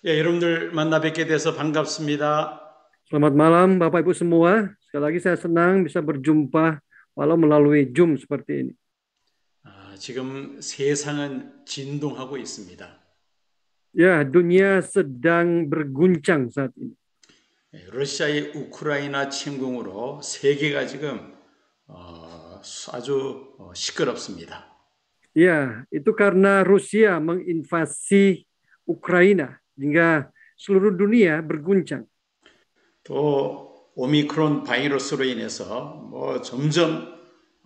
예, 여러분들 만나 뵙게 돼서 반갑습니다. Selamat malam Bapak Ibu semua. Sekali lagi saya senang bisa berjumpa walau melalui Zoom seperti ini. 지금 세상은 진동하고 있습니다. Ya, dunia sedang berguncang saat ini. 러시아의 우크라이나 침공으로 세계가 지금 아주 시끄럽습니다. Ya, itu karena Rusia menginvasi Ukraina hingga seluruh dunia berguncang. 또 오미크론 바이러스로 인해서 점점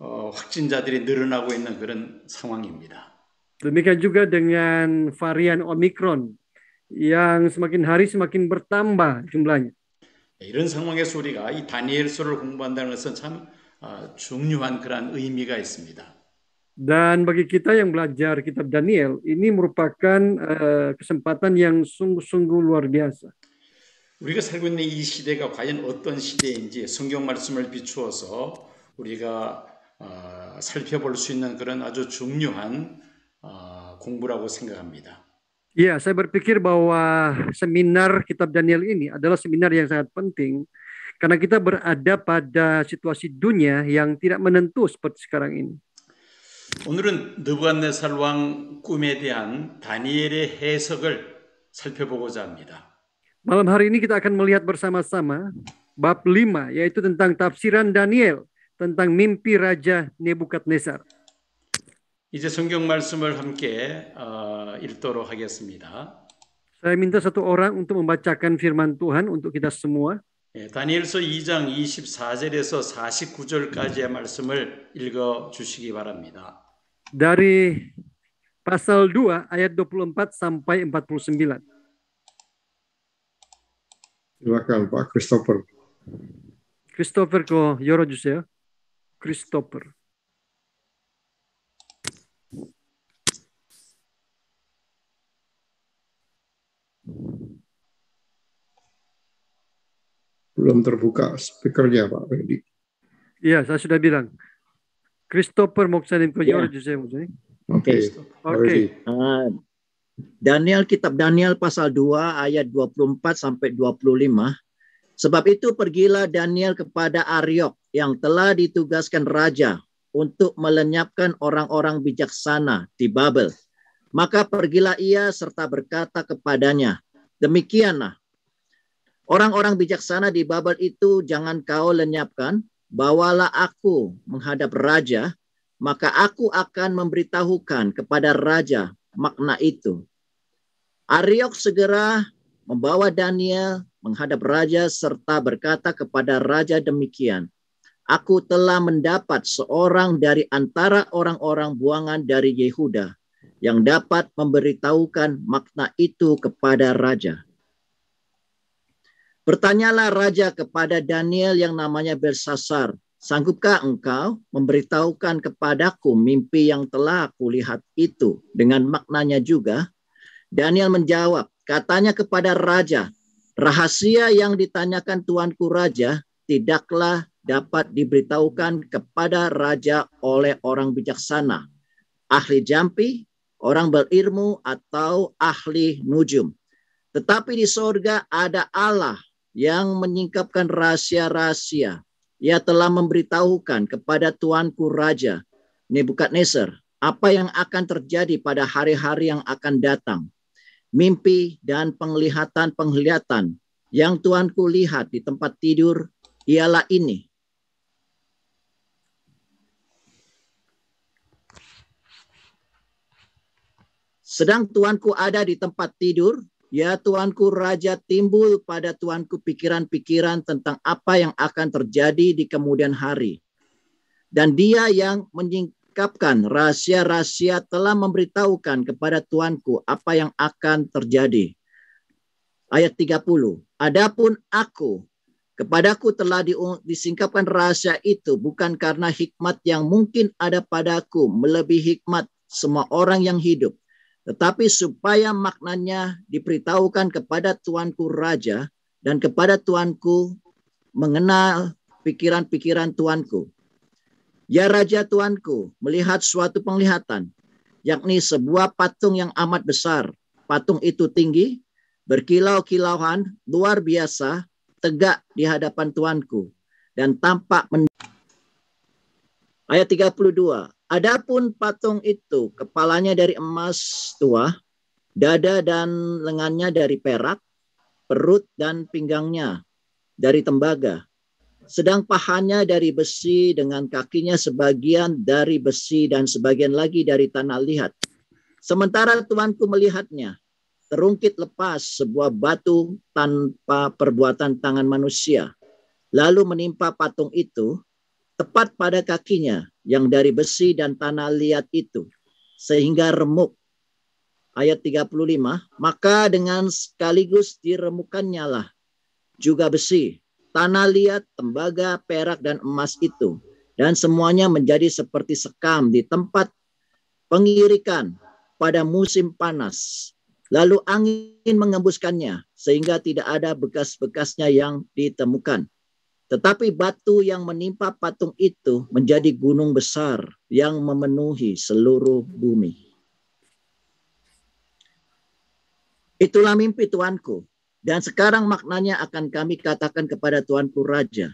확진자들이 늘어나고 있는 그런 상황입니다. Demikian juga dengan varian Omicron yang semakin hari semakin bertambah jumlahnya. 이런 상황에서 우리가 이 다니엘서를 공부한다는 것은 참 중요한 그런 의미가 있습니다. Dan bagi kita yang belajar kitab Daniel, ini merupakan kesempatan yang sungguh-sungguh luar biasa. 우리가 살고 있는 이 시대가 과연 어떤 시대인지 성경 말씀을 비추어서 우리가 살펴볼 수 있는 그런 아주 중요한 공부라고 생각합니다. Ya, saya berpikir bahwa seminar kitab Daniel ini adalah seminar yang sangat penting karena kita berada pada situasi dunia yang tidak menentu seperti sekarang ini. 오늘은 느부갓네살 왕 꿈에 대한 다니엘의 해석을 살펴보고자 합니다. Malam hari ini kita akan melihat bersama-sama bab 5, yaitu tentang tafsiran Daniel tentang mimpi Raja Nebukadnezar. 이제 성경 말씀을 함께 읽도록 하겠습니다. Saya minta satu orang untuk membacakan firman Tuhan untuk kita semua. 다니엘서 2장 24절에서 49절까지의 말씀을 읽어 주시기 바랍니다. Dari pasal 2 ayat 24 sampai 49. Silakan Pak Christopher. Christopher ko 열어주세요. Christopher. Belum terbuka speakernya Pak Freddy. Iya, saya sudah bilang. Christopher 목사님 거 Ya. 열어주세요, 목사님. Oke. Oke. Daniel, kitab Daniel pasal 2 ayat 24 sampai 25. Sebab itu pergilah Daniel kepada Ariok yang telah ditugaskan raja untuk melenyapkan orang-orang bijaksana di Babel. Maka pergilah ia serta berkata kepadanya, demikianlah, orang-orang bijaksana di Babel itu jangan kau lenyapkan, bawalah aku menghadap raja, maka aku akan memberitahukan kepada raja makna itu. Ariok segera membawa Daniel menghadap raja serta berkata kepada raja demikian, aku telah mendapat seorang dari antara orang-orang buangan dari Yehuda yang dapat memberitahukan makna itu kepada raja. Bertanyalah raja kepada Daniel yang namanya Belsasar, sanggupkah engkau memberitahukan kepadaku mimpi yang telah aku lihat itu dengan maknanya juga? Daniel menjawab, katanya kepada raja, rahasia yang ditanyakan tuanku raja tidaklah dapat diberitahukan kepada raja oleh orang bijaksana, ahli jampi, orang berilmu, atau ahli nujum. Tetapi di sorga ada Allah yang menyingkapkan rahasia-rahasia. Ia telah memberitahukan kepada tuanku raja Nebukadnezar apa yang akan terjadi pada hari-hari yang akan datang. Mimpi dan penglihatan-penglihatan yang tuanku lihat di tempat tidur ialah ini. Sedang tuanku ada di tempat tidur, ya tuanku raja, timbul pada tuanku pikiran-pikiran tentang apa yang akan terjadi di kemudian hari. Dan dia yang menyingkapkan rahasia-rahasia telah memberitahukan kepada tuanku apa yang akan terjadi. Ayat 30. Adapun aku, kepadaku telah disingkapkan rahasia itu bukan karena hikmat yang mungkin ada padaku melebihi hikmat semua orang yang hidup, tetapi supaya maknanya diberitahukan kepada tuanku raja dan kepada tuanku mengenal pikiran-pikiran tuanku. Ya raja tuanku melihat suatu penglihatan, yakni sebuah patung yang amat besar. Patung itu tinggi berkilau-kilauan luar biasa, tegak di hadapan Tuanku, dan tampak Ayat 32. Adapun patung itu, kepalanya dari emas tua, dada dan lengannya dari perak, perut dan pinggangnya dari tembaga, sedang pahanya dari besi dengan kakinya sebagian dari besi dan sebagian lagi dari tanah liat. Sementara Tuanku melihatnya, terungkit lepas sebuah batu tanpa perbuatan tangan manusia, lalu menimpa patung itu tepat pada kakinya yang dari besi dan tanah liat itu, sehingga remuk. Ayat 35, maka dengan sekaligus diremukannya lah juga besi, tanah liat, tembaga, perak, dan emas itu, dan semuanya menjadi seperti sekam di tempat pengirikan pada musim panas. Lalu angin mengembuskannya, sehingga tidak ada bekas-bekasnya yang ditemukan. Tetapi batu yang menimpa patung itu menjadi gunung besar yang memenuhi seluruh bumi. Itulah mimpi Tuanku. Dan sekarang maknanya akan kami katakan kepada Tuanku Raja.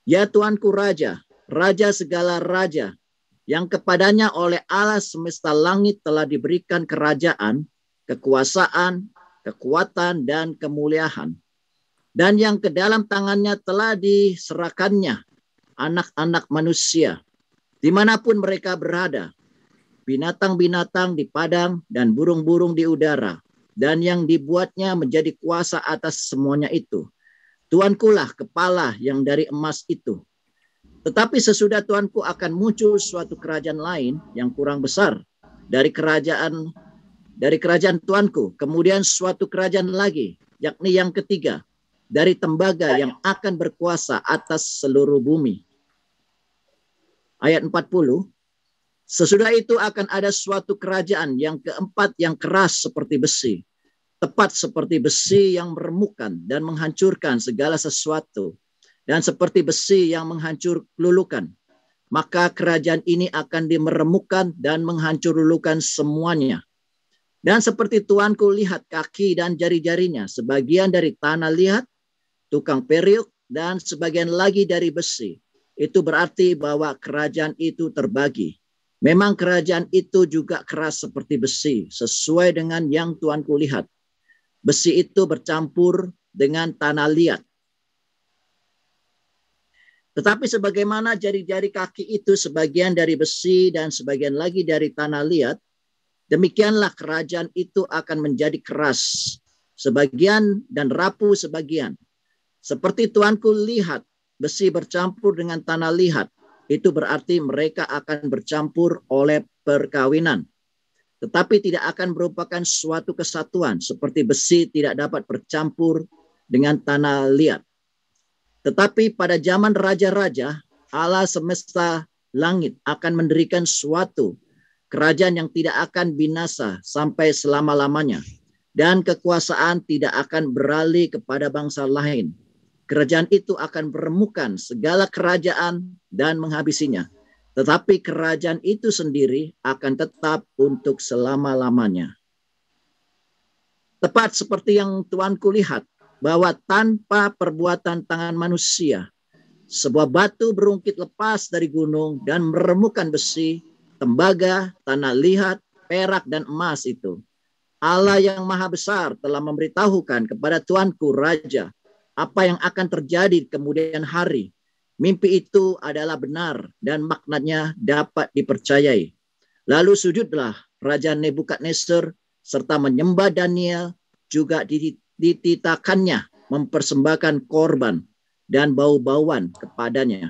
Ya Tuanku Raja, Raja segala raja, yang kepadanya oleh Allah semesta langit telah diberikan kerajaan, kekuasaan, kekuatan, dan kemuliaan. Dan yang ke dalam tangannya telah diserahkannya anak-anak manusia, dimanapun mereka berada, binatang-binatang di padang dan burung-burung di udara, dan yang dibuatnya menjadi kuasa atas semuanya itu. Tuankulah kepala yang dari emas itu. Tetapi sesudah Tuanku akan muncul suatu kerajaan lain yang kurang besar dari kerajaan Tuanku, kemudian suatu kerajaan lagi, yakni yang ketiga, dari tembaga yang akan berkuasa atas seluruh bumi. Ayat 40, sesudah itu akan ada suatu kerajaan yang keempat yang keras seperti besi, tepat seperti besi yang meremukkan dan menghancurkan segala sesuatu, dan seperti besi yang menghancur lulukan. Maka kerajaan ini akan dimeremukkan dan menghancur lulukan semuanya. Dan seperti Tuanku lihat kaki dan jari-jarinya, sebagian dari tanah liat, tukang periuk, dan sebagian lagi dari besi. Itu berarti bahwa kerajaan itu terbagi. Memang kerajaan itu juga keras seperti besi, sesuai dengan yang Tuanku lihat. Besi itu bercampur dengan tanah liat. Tetapi sebagaimana jari-jari kaki itu sebagian dari besi dan sebagian lagi dari tanah liat, demikianlah kerajaan itu akan menjadi keras, sebagian dan rapuh sebagian. Seperti Tuanku lihat besi bercampur dengan tanah liat, itu berarti mereka akan bercampur oleh perkawinan. Tetapi tidak akan merupakan suatu kesatuan, seperti besi tidak dapat bercampur dengan tanah liat. Tetapi pada zaman raja-raja, Allah semesta langit akan mendirikan suatu kerajaan yang tidak akan binasa sampai selama-lamanya. Dan kekuasaan tidak akan beralih kepada bangsa lain. Kerajaan itu akan meremukan segala kerajaan dan menghabisinya. Tetapi kerajaan itu sendiri akan tetap untuk selama-lamanya. Tepat seperti yang Tuanku lihat, bahwa tanpa perbuatan tangan manusia, sebuah batu berungkit lepas dari gunung dan meremukkan besi, tembaga, tanah liat, perak, dan emas itu. Allah yang maha besar telah memberitahukan kepada Tuanku Raja apa yang akan terjadi di kemudian hari. Mimpi itu adalah benar dan maknanya dapat dipercayai. Lalu sujudlah Raja Nebukadnezar serta menyembah Daniel, juga dititahkannya mempersembahkan korban dan bau-bauan kepadanya.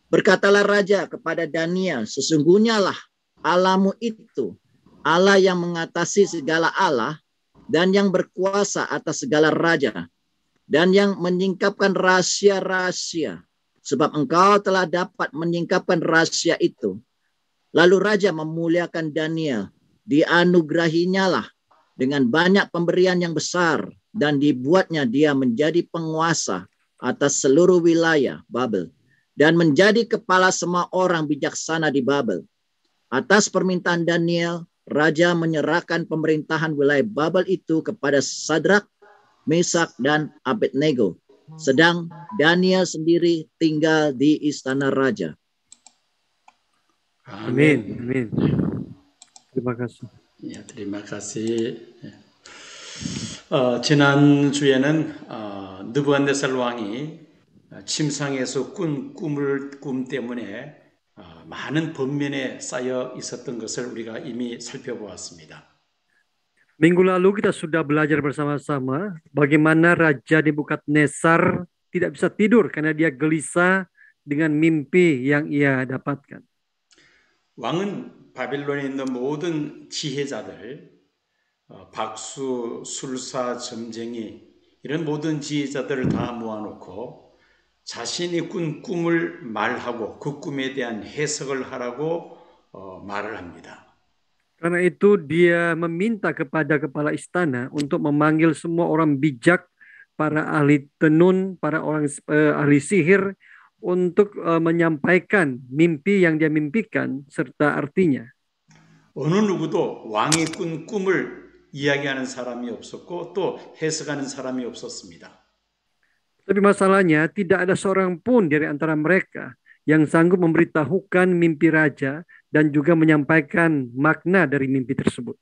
Berkatalah Raja kepada Daniel, sesungguhnya lah Allahmu itu, Allah yang mengatasi segala Allah, dan yang berkuasa atas segala raja, dan yang menyingkapkan rahasia-rahasia, sebab engkau telah dapat menyingkapkan rahasia itu. Lalu Raja memuliakan Daniel, dianugerahinya lah dengan banyak pemberian yang besar, dan dibuatnya dia menjadi penguasa atas seluruh wilayah Babel, dan menjadi kepala semua orang bijaksana di Babel. Atas permintaan Daniel, raja menyerahkan pemerintahan wilayah Babel itu kepada Sadrak, Mesak, dan Abednego. Sedang Daniel sendiri tinggal di istana raja. Amin. Amin. Terima kasih. 예, terima kasih. 지난주에는 느부갓네살 왕이 침상에서 꾼 꿈 때문에 많은 번면에 쌓여 있었던 것을 우리가 이미 살펴보았습니다. Minggu lalu kita sudah belajar bersama-sama bagaimana Raja Nebukadnezar tidak bisa tidur karena dia gelisah dengan mimpi yang ia dapatkan. 왕은 바빌론에 있는 모든 지혜자들, 박수, 술사, 점쟁이 이런 모든 지혜자들을 다 모아놓고 자신이 꾼 꿈을 말하고 그 꿈에 대한 해석을 하라고 말을 합니다. Karena itu dia meminta kepada kepala istana untuk memanggil semua orang bijak, para ahli tenun, para orang ahli sihir untuk menyampaikan mimpi yang dia mimpikan serta artinya. 어느 누구도 왕이 꾼 꿈을 이야기하는 사람이 없었고 또 해석하는 사람이 없었습니다. Tapi masalahnya tidak ada seorang pun dari antara mereka yang sanggup memberitahukan mimpi raja dan juga menyampaikan makna dari mimpi tersebut.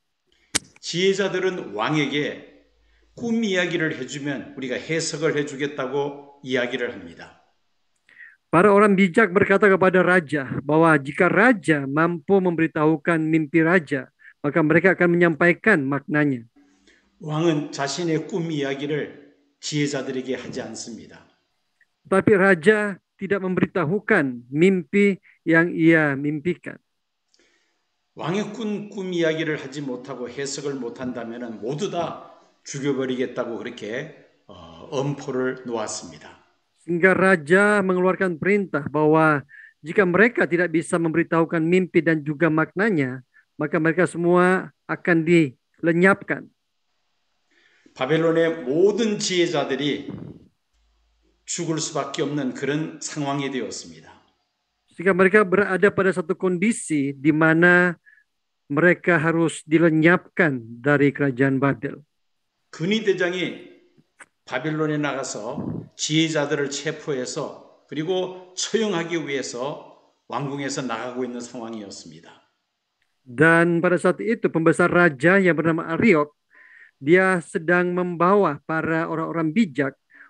지혜자들은 왕에게 꿈 이야기를 해주면 우리가 해석을 해주겠다고 이야기를 합니다. Para orang bijak berkata kepada raja bahwa jika raja mampu memberitahukan mimpi raja, maka mereka akan menyampaikan maknanya. 왕은 자신의 꿈 이야기를 지혜자들에게 하지 않습니다. Tapi raja tidak memberitahukan mimpi yang ia mimpikan. 왕의 꿈 이야기를 하지 못하고 해석을 못한다면 모두 다 죽여버리겠다고 그렇게 엄포를 놓았습니다. Sehingga raja mengeluarkan perintah bahwa jika mereka tidak bisa memberitahukan mimpi dan juga maknanya, maka mereka semua akan dilenyapkan. 바벨론의 모든 지혜자들이 죽을 수밖에 없는 그런 상황이 되었습니다. Sehingga mereka berada pada satu kondisi di mana mereka harus dilenyapkan dari kerajaan Babel. 근위대장이 바빌론에 나가서 지혜자들을 체포해서 그리고 처형하기 위해서 왕궁에서 나가고 있는 상황이었습니다. Dan pada saat itu pembesar raja yang bernama Ariok, dia sedang membawa para orang-orang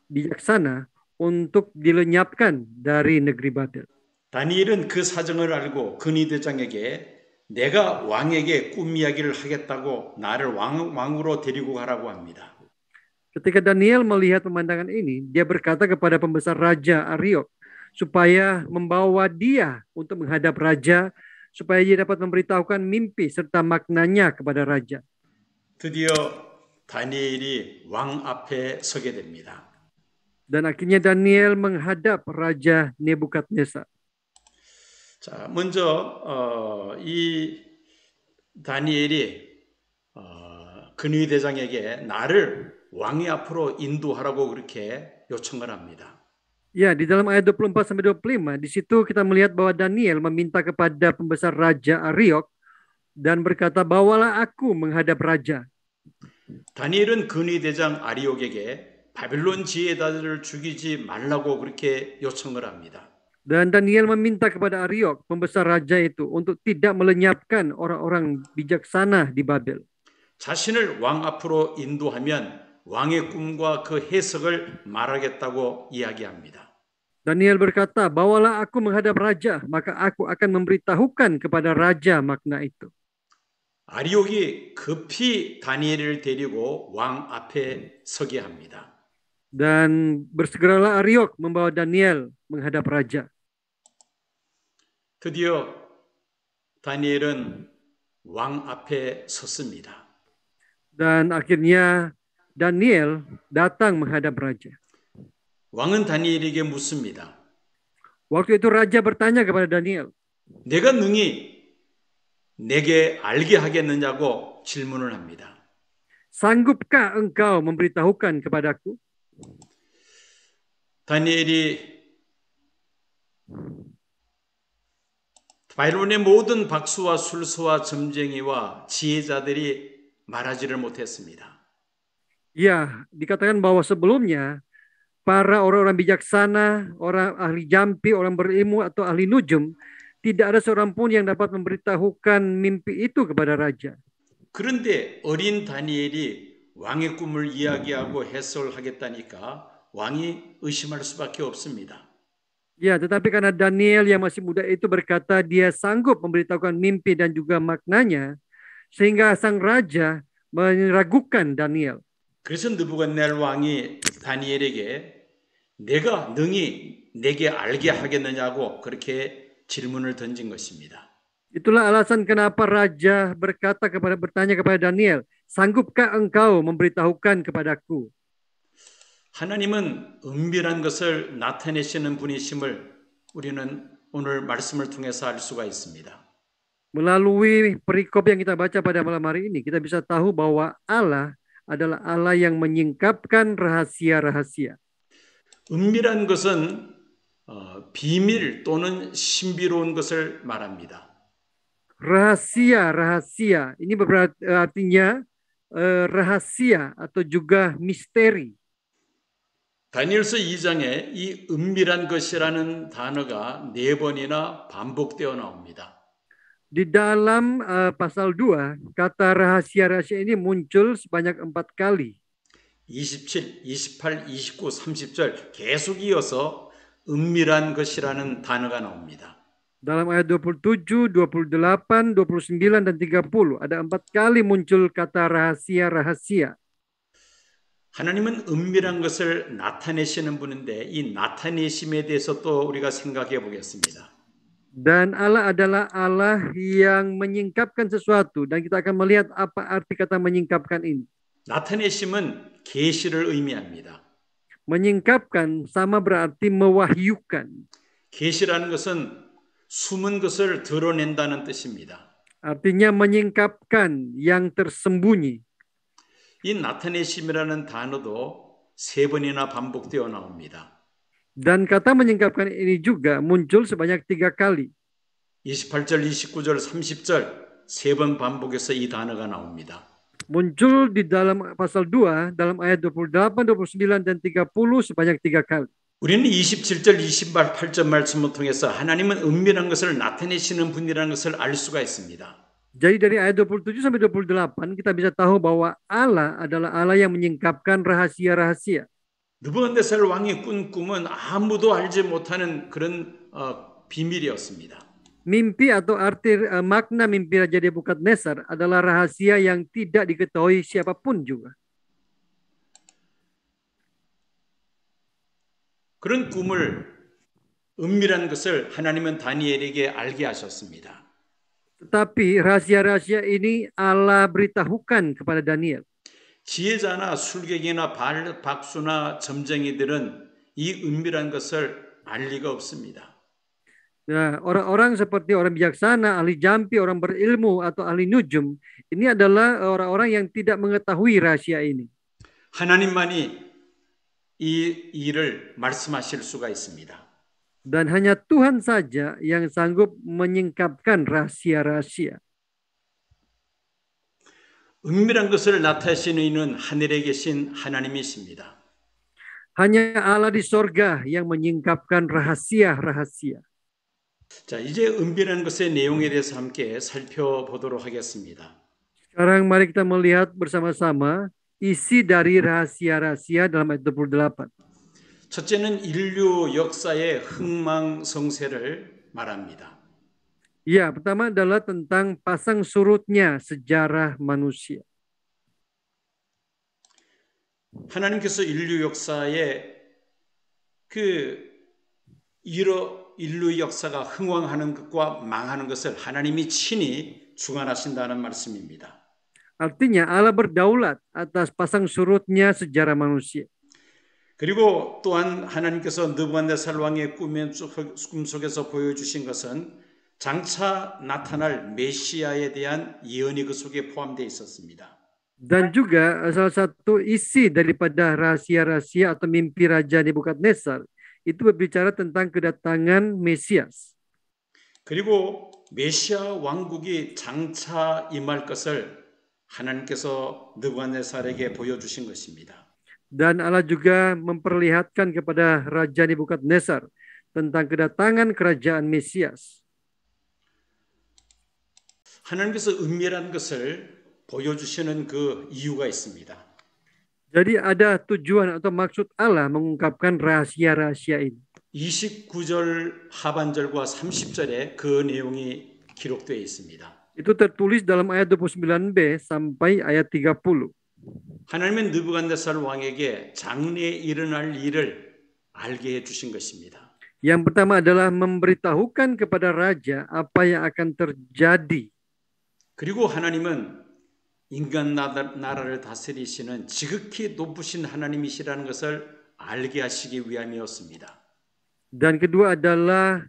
bijaksana untuk dilenyapkan dari negeri Babel. 다니엘은 그 사정을 알고 근위대장에게 내가 왕에게 꿈 이야기를 하겠다고 나를 왕으로 데리고 가라고 합니다. Ketika Daniel melihat pemandangan ini, dia berkata kepada pembesar raja Ariok supaya membawa dia untuk menghadap raja, supaya dia dapat memberitahukan mimpi serta maknanya kepada raja. 드디어 다니엘이 왕 앞에 서게 됩니다. Dan akhirnya Daniel menghadap Raja Nebukadnezar. 자, 먼저 이 다니엘이 근위대장에게 나를 왕의 앞으로 인도하라고 그렇게 요청을 합니다. Ya, di dalam ayat 24 sampai 25, di situ kita melihat bahwa Daniel meminta kepada pembesar raja Ariok dan berkata, "Bawalah aku menghadap raja." 다니엘은 근위대장 아리옥에게 바빌론 지혜자들을 죽이지 말라고 그렇게 요청을 합니다. Dan Daniel meminta kepada Ariok, pembesar raja itu, untuk tidak melenyapkan orang-orang bijaksana di Babel. 자신을 왕 앞으로 인도하면 왕의 꿈과 그 해석을 말하겠다고 이야기합니다. Daniel berkata, "Bawalah aku menghadap raja, maka aku akan memberitahukan kepada raja makna itu." 아리옥이 급히 다니엘을 데리고 왕 앞에 서게 합니다. Dan bersegeralah Ariok membawa Daniel menghadap raja. 드디어 다니엘은 왕 앞에 섰습니다. Dan akhirnya Daniel datang menghadap raja. 왕은 다니엘에게 묻습니다. Waktu itu raja bertanya kepada Daniel, 내가 능히 내게 알게 하겠느냐고 질문을 합니다. "Sanggupkah engkau memberitahukan kepadaku?" 바빌론의 모든 박수와 술수와 점쟁이와 지혜자들이 말하지를 못했습니다. Ya, dikatakan bahwa sebelumnya para orang-orang bijaksana, orang ahli jampi, orang berilmu atau ahli nujum, tidak ada seorang pun yang dapat memberitahukan mimpi itu kepada raja. 그런데 어린 다니엘이 왕의 꿈을 이야기하고 해설하겠다니까 왕이 의심할 수밖에 없습니다. Ya, tetapi karena Daniel yang masih muda itu berkata dia sanggup memberitahukan mimpi dan juga maknanya, sehingga sang raja meragukan Daniel. 그래서 느부갓네살 왕이 다니엘에게 내가 능히 내게 알게 하겠느냐고 그렇게 질문을 던진 것입니다. Itulah alasan kenapa raja bertanya kepada Daniel, sanggupkah engkau memberitahukan kepadaku? 하나님은 은밀한 것을 나타내시는 분이심을 우리는 오늘 말씀을 통해서 알 수가 있습니다. Melalui perikop yang kita baca pada malam hari ini, kita bisa tahu bahwa Allah adalah Allah yang menyingkapkan rahasia-rahasia. 은밀한 것은 비밀 또는 신비로운 것을 말합니다. Rahasia-rahasia ini artinya rahasia atau juga misteri. 다니엘서 2장에 이 은밀한 것이라는 단어가 4번이나 반복되어 나옵니다. Di dalam pasal 2, kata rahasia-rahasia ini muncul sebanyak 4 kali. 27, 28, 29, 30절 계속 이어서 은밀한 것이라는 단어가 나옵니다. Dalam ayat 27, 28, 29, dan 30 ada 4 kali muncul kata rahasia-rahasia. 하나님은 은밀한 것을 나타내시는 분인데 이 나타내심에 대해서 또 우리가 생각해 보겠습니다. Dan Allah adalah Allah yang menyingkapkan sesuatu, dan kita akan melihat apa arti kata menyingkapkan ini. 나타내심은 계시를 의미합니다. Menyingkapkan sama berarti mewahyukan. 계시라는 것은 숨은 것을 드러낸다는 뜻입니다. Artinya menyingkapkan yang tersembunyi. 이 나타내심이라는 단어도 3번이나 반복되어 나옵니다. Dan kata menyingkapkan ini juga muncul sebanyak 3 kali. 28절, 29절, 30절 3번 반복해서 이 단어가 나옵니다. Muncul di dalam pasal 2, dalam ayat 28, 29, dan 30 sebanyak 3 kali. 우리는 27절, 28절 말씀을 통해서 하나님은 은밀한 것을 나타내시는 분이라는 것을 알 수가 있습니다. Jadi dari ayat 27 sampai 28 kita bisa tahu bahwa Allah adalah Allah yang menyingkapkan rahasia-rahasia. 느부갓네살 왕이 꾼 꿈은 아무도 알지 못하는 그런 비밀이었습니다. Mimpi atau arti makna mimpi Raja Nebukadnezar adalah rahasia yang tidak diketahui siapapun juga. 그런 꿈을 은밀한 것을 하나님은 다니엘에게 알게 하셨습니다. Tetapi rahasia-rahasia ini Allah beritahukan kepada Daniel. 지혜자나 술객이나 박수나 점쟁이들은 이 은밀한 것을 알 리가 없습니다. Nah, orang-orang seperti orang bijaksana, ahli jampi, orang berilmu, atau ahli nujum, ini adalah orang-orang yang tidak mengetahui rahasia ini. 하나님만이 이 일을 말씀하실 수가 있습니다. Dan hanya Tuhan saja yang sanggup menyingkapkan rahasia-rahasia. 은밀한 것을 나타내시는 이는 하늘에 계신 하나님이십니다. Hanya Allah di sorga yang menyingkapkan rahasia-rahasia. 자, 이제 은밀한 것의 내용에 대해서 함께 살펴보도록 하겠습니다. Sekarang mari kita melihat bersama-sama isi dari rahasia-rahasia dalam ayat 28. 첫째는 인류 역사의 흥망성쇠를 말합니다. Ya, pertama adalah tentang pasang surutnya sejarah manusia. 하나님께서 인류 역사에 인류 역사가 흥왕하는 것과 망하는 것을 하나님이 친히 주관하신다는 말씀입니다. Artinya Allah berdaulat atas pasang surutnya sejarah manusia. 그리고 또한 하나님께서 느부갓네살 왕의 꿈속에서 보여주신 것은 장차 나타날 메시아에 대한 예언이 그 속에 포함되어 있었습니다. Dan juga salah satu isi daripada rahasia-rahasia atau mimpi Raja Nebukadnezar itu berbicara tentang kedatangan Mesias. 그리고 메시아 왕국이 장차 임할 것을 하나님께서 느부갓네살에게 보여주신 것입니다. Dan Allah juga memperlihatkan kepada Raja Nebukadnezar tentang kedatangan kerajaan Mesias. 하나님께서 은밀한 것을 보여주시는 그 이유가 있습니다. Jadi ada tujuan atau maksud Allah mengungkapkan rahasia-rahasia ini. 29절 하반절과 30절에 그 내용이 기록되어 있습니다. Itu tertulis dalam ayat 29b sampai ayat 30. 하나님은 느부갓네살 왕에게 장래에 일어날 일을 알게 해주신 것입니다. Yang pertama adalah memberitahukan kepada raja apa yang akan terjadi. 그리고 하나님은 인간 나라를 다스리시는 지극히 높으신 하나님이시라는 것을 알게 하시기 위함이었습니다. Dan kedua adalah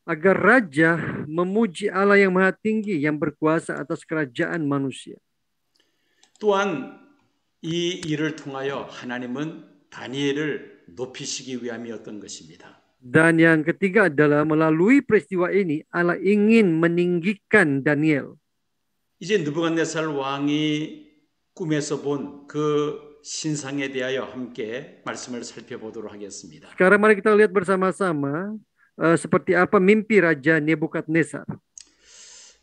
agar raja memuji Allah yang maha tinggi yang berkuasa atas kerajaan manusia. 또한 이 일을 통하여 하나님은 다니엘을 높이시기 위함이었던 것입니다. Dan yang ketiga adalah melalui peristiwa ini Allah ingin meninggikan Daniel. 이제 느부갓네살 왕이 꿈에서 본 그 신상에 대하여 함께 말씀을 살펴보도록 하겠습니다. Sekarang mari kita lihat bersama-sama seperti apa mimpi Raja Nebukadnezar.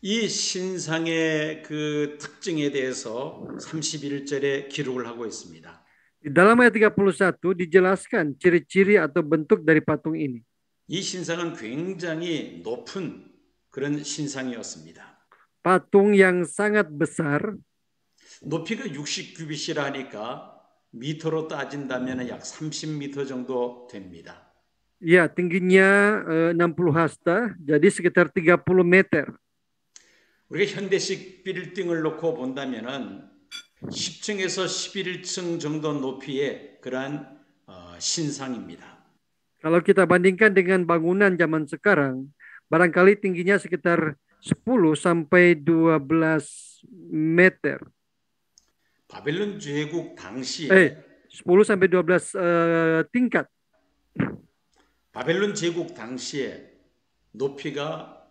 이 신상의 그 특징에 대해서 31절에 기록을 하고 있습니다. Di dalam ayat 31 dijelaskan ciri-ciri atau bentuk dari patung ini. 이 신상은 굉장히 높은 그런 신상이었습니다. Patung yang sangat besar. 높이가 60규빗이라 하니까 미터로 따진다면 약 30m 정도 됩니다. Ya, tingginya 60 hasta, jadi sekitar 30 meter. 우리가 현대식 빌딩을 놓고 본다면은 10층에서 11층 정도 높이의 그러한 신상입니다. Kalau kita bandingkan dengan bangunan zaman sekarang, barangkali tingginya sekitar 10 sampai 12 meter. 바벨론 제국 당시에 10 sampai 12 tingkat. 바벨론 제국 당시에 높이가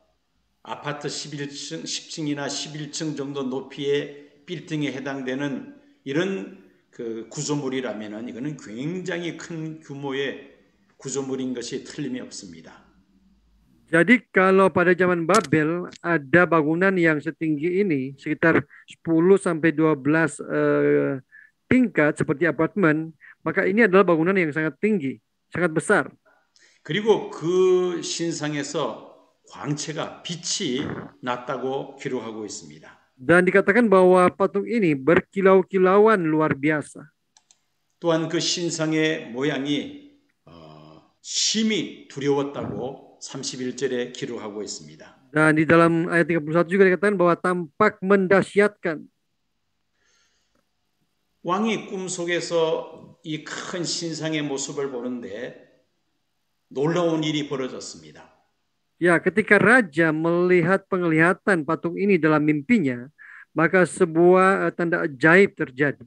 아파트 10층이나 11층 정도 높이의 빌딩에 해당되는 이런 그 구조물이라면은 이거는 굉장히 큰 규모의 구조물인 것이 틀림이 없습니다. Jadi kalau pada zaman Babel ada bangunan yang setinggi ini sekitar 10 sampai 12 tingkat seperti apartemen, maka ini adalah bangunan yang sangat tinggi, sangat besar. 그리고 그 신상에서 광채가 빛이 났다고 기록하고 있습니다. Dan dikatakan bahwa patung ini berkilau-kilauan luar biasa. 또한 그 신상의 모양이 심히 두려웠다고 31절에 기록하고 있습니다. Dan di dalam ayat 31 juga dikatakan bahwa tampak mendahsyatkan. 왕이 꿈속에서 이 큰 신상의 모습을 보는데 놀라운 일이 벌어졌습니다. Ya, ketika raja melihat penglihatan patung ini dalam mimpinya, maka sebuah tanda ajaib terjadi.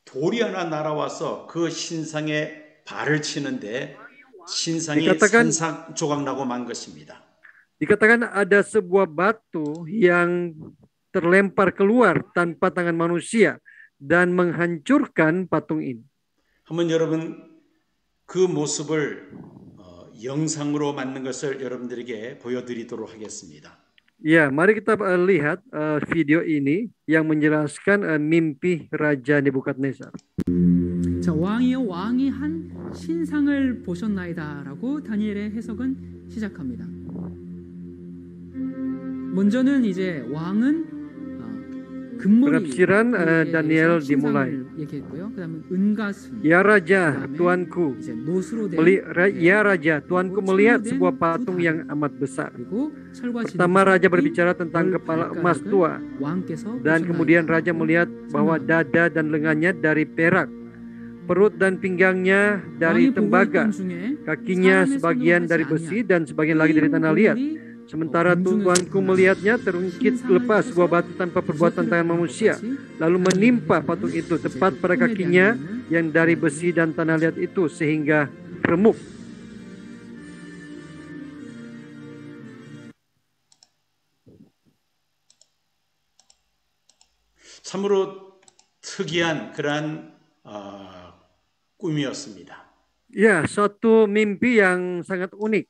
돌이 하나 날아와서 그 신상에 발을 치는데 신상이 dikatakan, 산산 조각나고 만 것입니다. Dikatakan ada sebuah batu yang terlempar keluar tanpa tangan manusia dan menghancurkan patung ini. 한번 여러분 그 모습을 영상으로 만든 것을 여러분들에게 보여드리도록 하겠습니다. Ya, mari kita lihat video ini yang menjelaskan mimpi Raja Nebukadnezar. 자, 왕이 한 신상을 보셨나이다라고 다니엘의 해석은 시작합니다. 먼저는 이제 왕은 금머리 Penafsiran Daniel dimulai. 얘기했고요. 그다음에 은가순. Ya Raja, Tuanku. 이제 노수로 된 Ya Raja, Tuanku melihat sebuah patung yang amat besar. 그리고 철과 Pertama Raja berbicara tentang kepala emas tua. Dan kemudian Raja melihat bahwa dada dan lengannya dari perak, perut dan pinggangnya dari tembaga, kakinya sebagian dari besi dan sebagian lagi dari tanah liat. Sementara Tuanku melihatnya terungkit lepas sebuah batu tanpa perbuatan tangan manusia, lalu menimpa patung itu tepat pada kakinya yang dari besi dan tanah liat itu sehingga remuk. 참으로 특이한 그러한 꿈이었습니다. Ya, suatu mimpi yang sangat unik.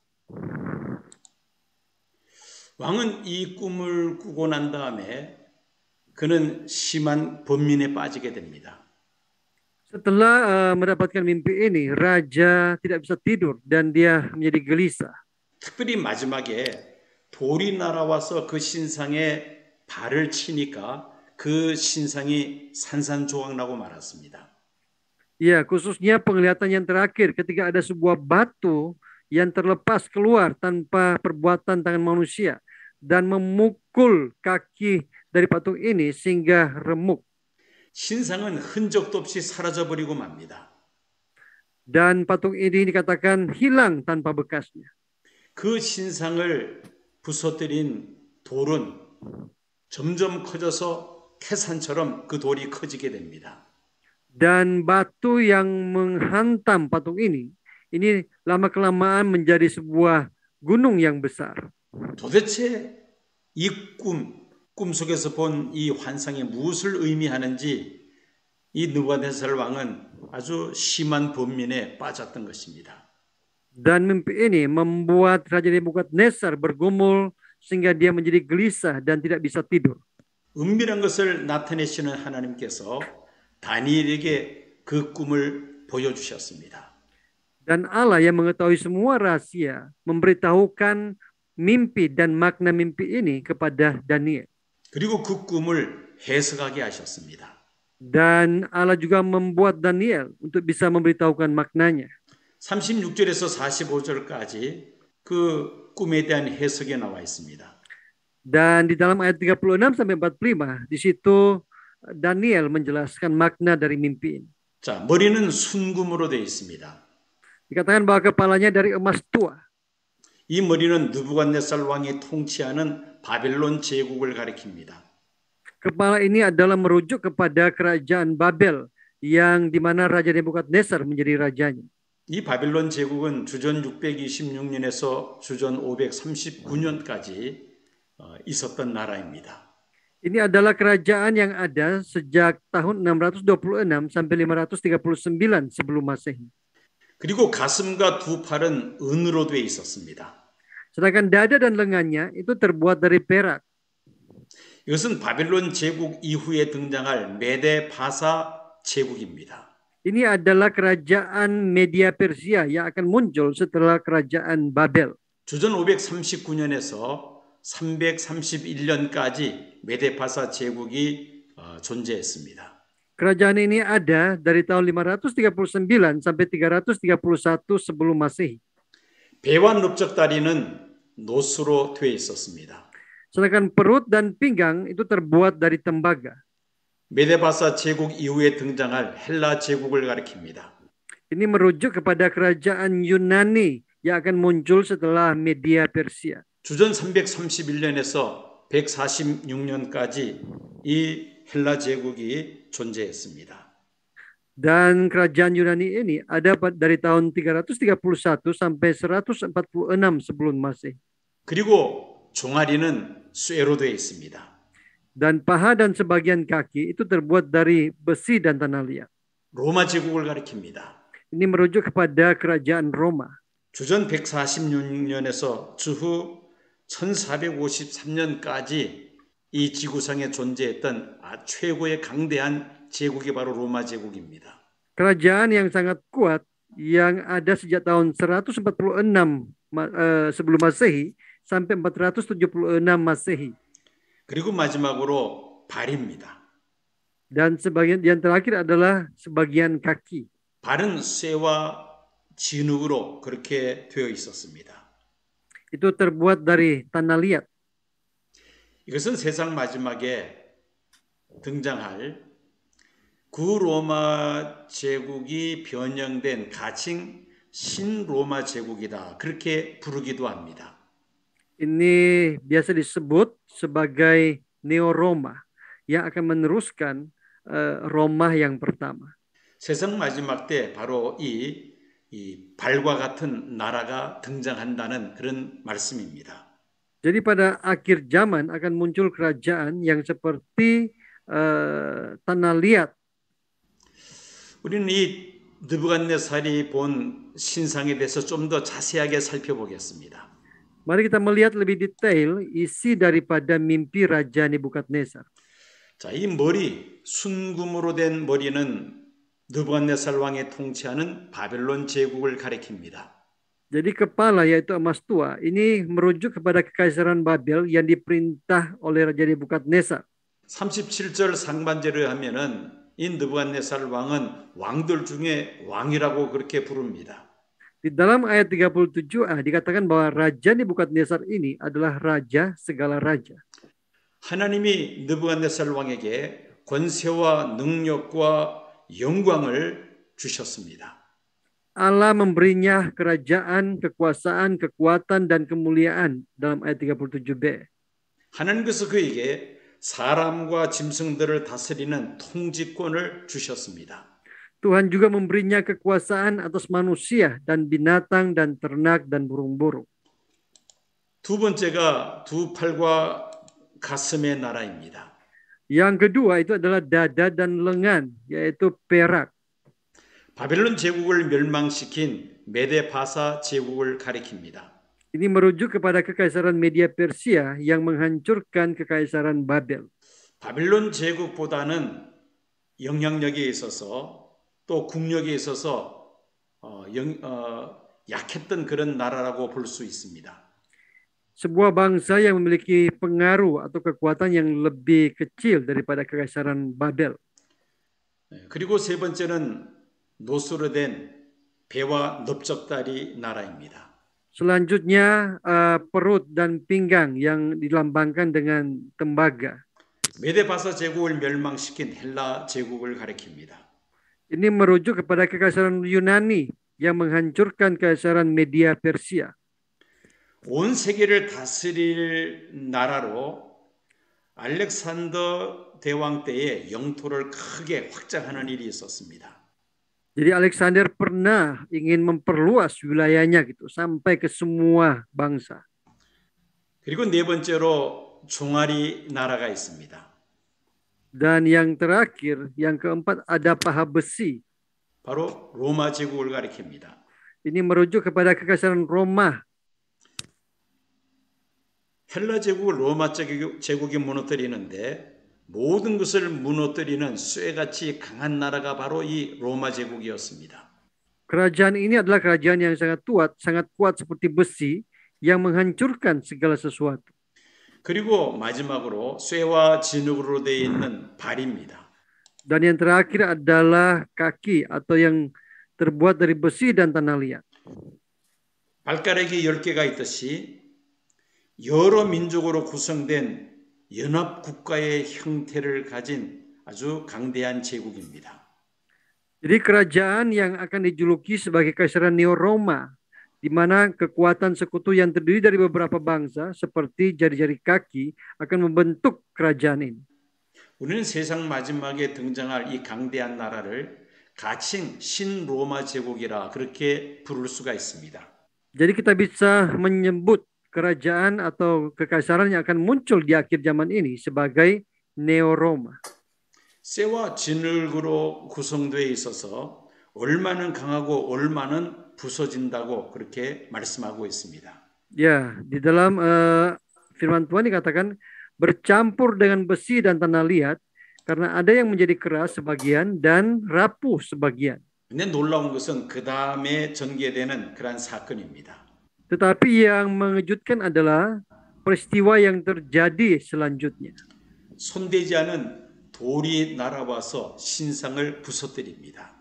왕은 이 꿈을 꾸고 난 다음에 그는 심한 번민에 빠지게 됩니다. Setelah mendapatkan mimpi ini, raja tidak bisa tidur dan dia menjadi gelisah. 특별히 마지막에 돌이 날아와서 그 신상에 발을 치니까 그 신상이 산산조각나고 말았습니다. Ya, khususnya penglihatan yang terakhir ketika ada sebuah batu yang terlepas keluar tanpa perbuatan tangan manusia dan memukul kaki dari patung ini sehingga remuk. 신상은 흔적도 없이 사라져버리고 맙니다. Dan patung ini dikatakan hilang tanpa bekasnya. 그 신상을 부서뜨린 돌은 점점 커져서 태산처럼 그 돌이 커지게 됩니다. Dan batu yang menghantam patung ini lama-kelamaan menjadi sebuah gunung yang besar. 도대체 이 꿈 속에서 본 이 환상이 무엇을 의미하는지 이 느부갓네살 왕은 아주 심한 번민에 빠졌던 것입니다. Dan mimpi ini membuat Raja Nebukadnezar bergumul sehingga dia menjadi gelisah dan tidak bisa tidur. 은밀한 것을 나타내시는 하나님께서 다니엘에게 그 꿈을 보여주셨습니다. Dan Allah yang mengetahui semua rahasia memberitahukan mimpi dan makna mimpi ini kepada Daniel. 그리고 그 꿈을 해석하게 하셨습니다. Dan Allah juga membuat Daniel untuk bisa memberitahukan maknanya. 36절에서 45절까지 그 꿈에 대한 해석이 나와 있습니다. Dan di dalam ayat 36 sampai 45 di situ Daniel menjelaskan makna dari mimpi ini. 자, 머리는 순금으로 되어 있습니다. Dikatakan bahwa kepalanya dari emas tua. 이 머리는 느부갓네살 왕이 통치하는 바벨론 제국을 가리킵니다. Kepala ini adalah merujuk kepada kerajaan Babel yang di mana Raja Nebukadnezar menjadi rajanya. 이 바벨론 제국은 주전 626년에서 주전 539년까지 있었던 나라입니다. Ini adalah kerajaan yang ada sejak tahun 626 sampai 539 sebelum Masehi. 그리고 가슴과 두 팔은 은으로 되어 있었습니다. Sedangkan dada dan lengannya itu terbuat dari perak. 이것은 바벨론 제국 이후에 등장할 메데 바사 제국입니다. Ini adalah kerajaan Media Persia yang akan muncul setelah kerajaan Babel. 주전 539년에서 331년까지 메데파사 제국이 존재했습니다. Kerajaan ini ada dari tahun 539 sampai 331 sebelum Masehi. 배와 넓적다리는 노수로 되어 있었습니다. Sedangkan perut dan pinggang itu terbuat dari tembaga. 메데바사 제국 이후에 등장할 헬라 제국을 가리킵니다. Ini merujuk kepada kerajaan Yunani yang akan muncul setelah Media Persia. 주전 331년에서 146년까지 이 헬라 제국이 존재했습니다. Dan kerajaan Yunani ini ada dari tahun 331 sampai 146 sebelum Masehi. 그리고 종아리는 쇠로 되어 있습니다. Dan paha dan sebagian kaki itu terbuat dari besi dan tanah liat. 로마 제국을 가리킵니다. Ini merujuk kepada kerajaan Roma. 주전 146년에서 주후 1453년까지 이 지구상에 존재했던 최고의 강대한 제국이 바로 로마 제국입니다. Kerajaan yang sangat kuat yang ada sejak tahun 146 sebelum Masehi sampai 476 Masehi. 그리고 마지막으로 발입니다. Dan sebagian yang terakhir adalah sebagian kaki. 발은 쇠와 진흙으로 그렇게 되어 있었습니다. Itu terbuat dari tanah liat. 이것은 세상 마지막에 등장할 구로마 제국이 변형된 가칭 신로마 제국이다. 그렇게 부르기도 합니다. Ini biasa disebut sebagai Neo-Roma yang akan meneruskan Roma yang pertama. 세상 마지막 때 바로 이 발과 같은 나라가 등장한다는 그런 말씀입니다. Jadi pada akhir zaman akan muncul kerajaan yang seperti tanah liat. 우리는 이 느부갓네살이 본 신상에 대해서 좀 더 자세하게 살펴보겠습니다. Mari kita melihat lebih detail isi daripada mimpi Raja Nebukadnezar. 자, 이 머리, 순금으로 된 머리는 느부갓네살 왕이 통치하는 바벨론 제국을 가리킵니다. Jadi kepala yaitu emas tua ini merujuk kepada kekaisaran Babel yang diperintah oleh Raja Nebukadnezar. 37절 상반절에 하면은 이 느부갓네살 왕은 왕들 중에 왕이라고 그렇게 부릅니다. Di dalam ayat 37a dikatakan bahwa Raja Nebukadnezar ini adalah raja segala raja. 하나님이 느부갓네살 왕에게 권세와 능력과 영광을 주셨습니다. Allah memberinya kerajaan, kekuasaan, kekuatan, dan kemuliaan dalam ayat 37b. 하나님께서 그에게 사람과 짐승들을 다스리는 통치권을 주셨습니다. Tuhan juga memberinya kekuasaan atas manusia dan binatang dan ternak dan burung-burung. 두 번째가 두 팔과 가슴의 나라입니다. Yang kedua itu adalah dada dan lengan, yaitu perak. 바벨론 제국을 멸망시킨 메데바사 제국을 가리킵니다. Ini merujuk kepada kekaisaran Media Persia yang menghancurkan kekaisaran Babel. 바벨론 제국보다는 영향력에 있어서 또 국력에 있어서 약했던 그런 나라라고 볼 수 있습니다. Sebuah bangsa yang memiliki pengaruh atau kekuatan yang lebih kecil daripada kekaisaran Babel. 그리고 세 번째는 노수로 된 배와 넓적다리 나라입니다. Selanjutnya perut dan pinggang yang dilambangkan dengan tembaga. 메데바사 제국을 멸망시킨 헬라 제국을 가리킵니다. Ini merujuk kepada kekaisaran Yunani yang menghancurkan kekaisaran Media Persia. 온 세계를 다스릴 나라로 알렉산더 대왕 때에 영토를 크게 확장하는 일이 있었습니다. Jadi Alexander pernah ingin memperluas wilayahnya gitu sampai ke semua bangsa. 그리고 네 번째로 종아리 나라가 있습니다. Dan yang terakhir, yang keempat ada paha besi. 바로 로마 제국을 가리킵니다. Ini merujuk kepada kekaisaran Roma. 헬라 제국을 로마 제국이 무너뜨리는데 모든 것을 무너뜨리는 쇠같이 강한 나라가 바로 이 로마 제국이었습니다. Kerajaan ini adalah kerajaan yang sangat kuat seperti besi yang menghancurkan segala sesuatu. 그리고 마지막으로 쇠와 진흙으로 되어 있는 발입니다. Dan yang terakhir adalah kaki atau yang terbuat dari besi dan tanah liat. 발가락이 10개가 있듯이 여러 민족으로 구성된 연합 국가의 형태를 가진 아주 강대한 제국입니다. Jadi kerajaan yang akan dijuluki sebagai Kekaisaran Neo-Roma, di mana kekuatan sekutu yang terdiri dari beberapa bangsa seperti jari-jari kaki akan membentuk kerajaan ini. 우리는 세상 마지막에 등장할 이 강대한 나라를 가칭 신로마 제국이라 그렇게 부를 수가 있습니다. Jadi kita bisa menyebut kerajaan atau kekaisaran yang akan muncul di akhir zaman ini sebagai Neo-Roma. 쇠와 진흙으로 구성되어 있어서 얼마는 강하고 얼마는 부서진다고 그렇게 말씀하고 있습니다. Ya, di dalam firman Tuhan dikatakan bercampur dengan besi dan tanah liat karena ada yang menjadi keras sebagian dan rapuh sebagian. 근데 놀라운 것은 그 다음에 전개되는 그러한 사건입니다. Tetapi yang mengejutkan adalah peristiwa yang terjadi selanjutnya. 손대지 않은 돌이 날아와서 신상을 부서뜨립니다.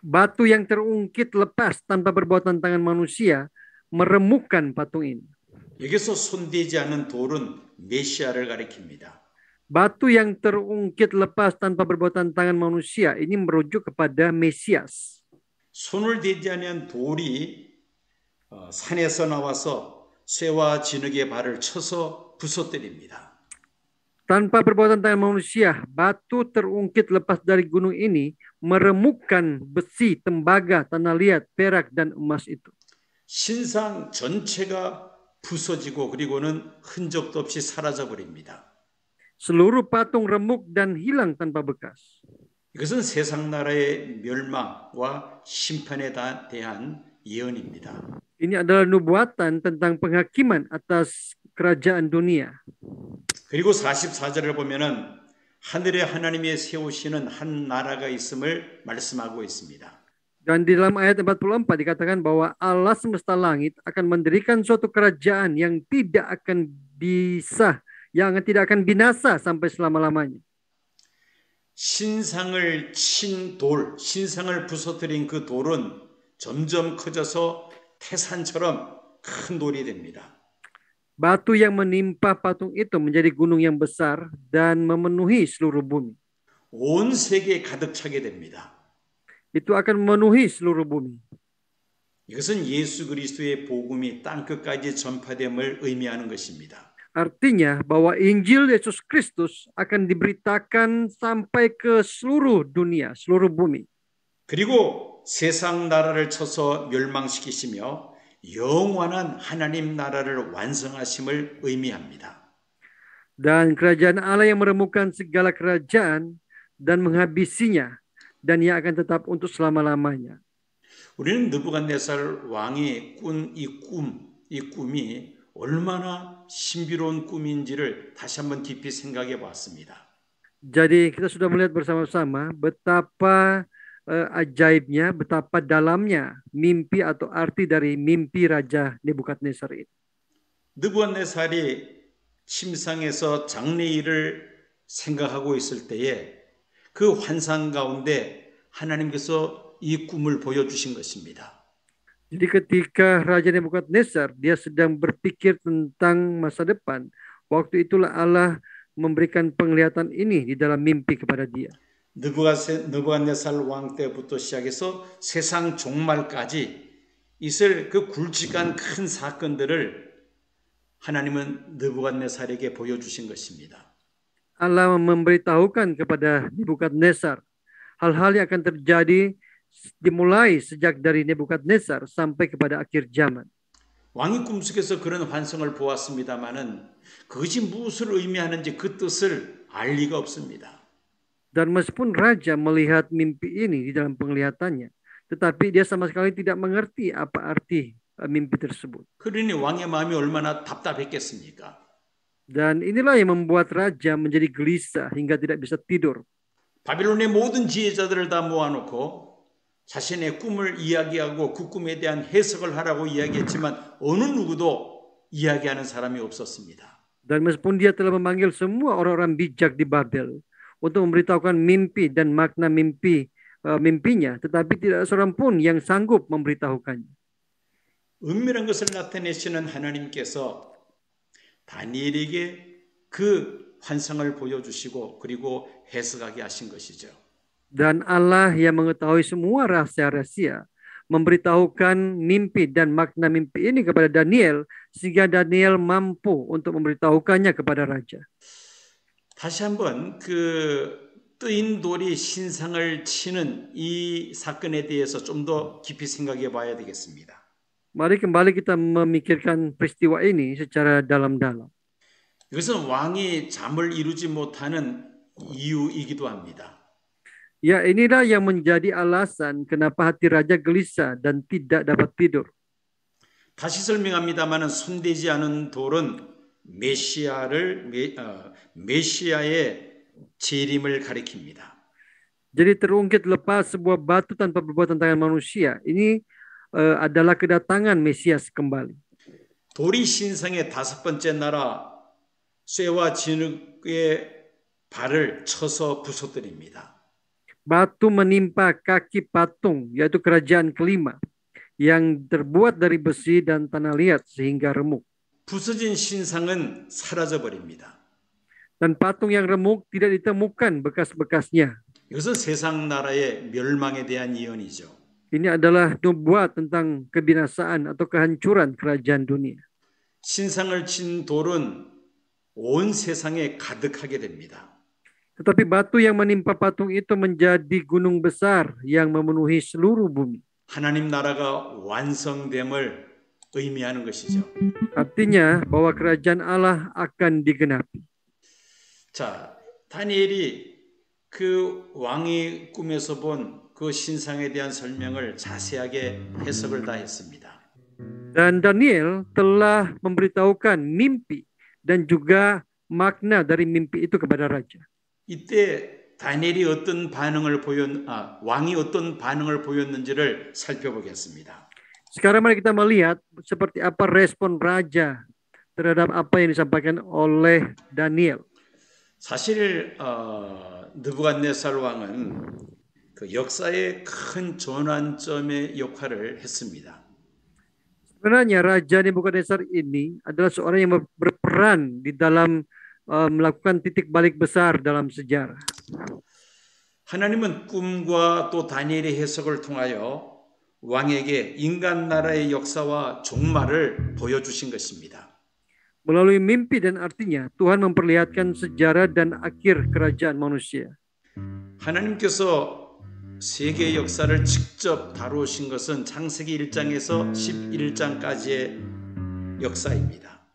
Batu yang terungkit lepas tanpa perbuatan tangan manusia meremukkan patung ini. 여기서 손대지 않은 돌은 메시아를 가리킵니다. Batu yang terungkit lepas tanpa perbuatan tangan manusia ini merujuk kepada Mesias. 손을 대지 않은 돌이 산에서 나와서 쇠와 진흙의 발을 쳐서 부서뜨립니다. Tanpa perbuatan tangan manusia, batu terungkit lepas dari gunung ini meremukkan besi, tembaga, tanah liat, perak, dan emas itu. 신상 전체가 부서지고 그리고는 흔적도 없이 사라져 버립니다. seluruh patung remuk dan hilang tanpa bekas. 이것은 세상 나라의 멸망과 심판에 대한 예언입니다. Ini adalah nubuatan tentang penghakiman atas kerajaan dunia. 그리고 44절을 보면은 하늘에 하나님이 세우시는 한 나라가 있음을 말씀하고 있습니다. Dan di dalam ayat 44 dikatakan bahwa Allah semesta langit akan mendirikan suatu kerajaan yang tidak akan binasa sampai selama-lamanya. 신상을 친 돌, 신상을 부서뜨린 그 돌은 점점 커져서 태산처럼 큰 돌이 됩니다. Batu yang menimpa patung itu menjadi gunung yang besar dan memenuhi seluruh bumi. 온 세계에 가득 차게 됩니다. Itu akan memenuhi seluruh bumi. 이것은 예수 그리스도의 복음이 땅 끝까지 전파됨을 의미하는 것입니다. Artinya bahwa Injil Yesus Kristus akan diberitakan sampai ke seluruh dunia, seluruh bumi. 그리고 세상 나라를 쳐서 멸망시키시며 영원한 하나님 나라를 완성하심을 의미합니다. Dan kerajaan Allah yang meremukkan segala kerajaan dan menghabisinya, dan ia akan tetap untuk selama-lamanya. 우리는 느부갓네살 왕이 꾼 이 꿈이 얼마나 신비로운 꿈인지를 다시 한번 깊이 생각해 보았습니다. Jadi kita sudah melihat bersama-sama betapa ajaibnya, betapa dalamnya mimpi atau arti dari mimpi Raja Nebukadnezar ini. 느부갓네살이 침상에서 장래일을 생각하고 있을 때에 그 환상 가운데 하나님께서 이 꿈을 보여주신 것입니다. Jadi ketika Raja Nebukadnezar dia sedang berpikir tentang masa depan, waktu itulah Allah memberikan penglihatan ini di dalam mimpi kepada dia. 느부갓네살 왕 때부터 시작해서 세상 종말까지 있을 그 굵직한 큰 사건들을 하나님은 느부갓네살에게 보여주신 것입니다. Allah memberitahukan kepada Nebukadnezar hal-hal yang akan terjadi dimulai sejak dari Nebukadnezar sampai kepada akhir zaman. 왕이 꿈속에서 그런 환상을 보았습니다마는 그것이 무엇을 의미하는지 그 뜻을 알 리가 없습니다. Dan meskipun raja melihat mimpi ini di dalam penglihatannya, tetapi dia sama sekali tidak mengerti apa arti mimpi tersebut. 그러니 왕의 마음이 얼마나 답답했겠습니까? Dan inilah yang membuat raja menjadi gelisah hingga tidak bisa tidur. 바빌론의 모든 지혜자들을 다 모아놓고 자신의 꿈을 이야기하고 그 꿈에 대한 해석을 하라고 이야기했지만 어느 누구도 이야기하는 사람이 없었습니다. Dan meskipun dia telah memanggil semua orang-orang bijak di Babel untuk memberitahukan mimpi dan makna mimpinya, tetapi tidak seorang pun yang sanggup memberitahukannya. 은밀한 것을 나타내시는 하나님께서 다니엘에게 그 환상을 보여주시고 그리고 해석하게 하신 것이죠. Dan Allah yang mengetahui semua rahasia-rahasia memberitahukan mimpi dan makna mimpi ini kepada Daniel sehingga Daniel mampu untuk memberitahukannya kepada raja. 다시 한번 그 뜨인 돌이 신상을 치는 이 사건에 대해서 좀 더 깊이 생각해 봐야 되겠습니다. Mari kembali kita memikirkan peristiwa ini secara dalam-dalam. 이것은 왕이 잠을 이루지 못하는 이유이기도 합니다. Ya, inilah yang menjadi alasan kenapa hati raja gelisah dan tidak dapat tidur. 다시 설명합니다마는 손대지 않은 돌은 메시아의 재림을 가리킵니다. Jadi terungkit lepas sebuah batu tanpa perbuatan tangan manusia. Ini adalah kedatangan Mesias kembali. 돌이 신상의 다섯 번째 나라 쇠와 진흙의 발을 쳐서 부숴뜨립니다. Batu menimpa kaki patung, yaitu kerajaan kelima, yang terbuat dari besi dan tanah liat sehingga remuk. 부서진 신상은 사라져 버립니다. Dan patung yang remuk tidak ditemukan bekas-bekasnya. 이것은 세상 나라의 멸망에 대한 예언이죠. Ini adalah nubuat tentang kebinasaan atau kehancuran kerajaan dunia. 신상을 친 돌은 온 세상에 가득하게 됩니다. Tetapi batu yang menimpa patung itu menjadi gunung besar yang memenuhi seluruh bumi. 하나님 나라가 완성됨을 의미하는 것이죠. Artinya bahwa kerajaan Allah akan digenapi. 자, 다니엘이 그 왕이 꿈에서 본 그 신상에 대한 설명을 자세하게 해석을 다 했습니다. Dan Daniel telah memberitahukan mimpi dan juga makna dari mimpi itu kepada raja. 이때 다니엘이 어떤 왕이 어떤 반응을 보였는지를 살펴보겠습니다. Sekarang mari kita melihat seperti apa respon raja terhadap apa yang disampaikan oleh Daniel. 사실 느부갓네살 왕은 그 역사의 큰 전환점의 역할을 했습니다. Sebenarnya Raja Nebukadnezar ini adalah seorang yang berperan di dalam melakukan titik balik besar dalam sejarah. 하나님은 꿈과 또 다니엘의 해석을 통하여 왕에게 인간 나라의 역사와 종말을 보여주신 것입니다. Melalui mimpi dan artinya Tuhan memperlihatkan sejarah dan akhir kerajaan manusia. 하나님께서 세계 역사를 직접 다루신 것은 창세기 1장에서 11장까지의 역사입니다.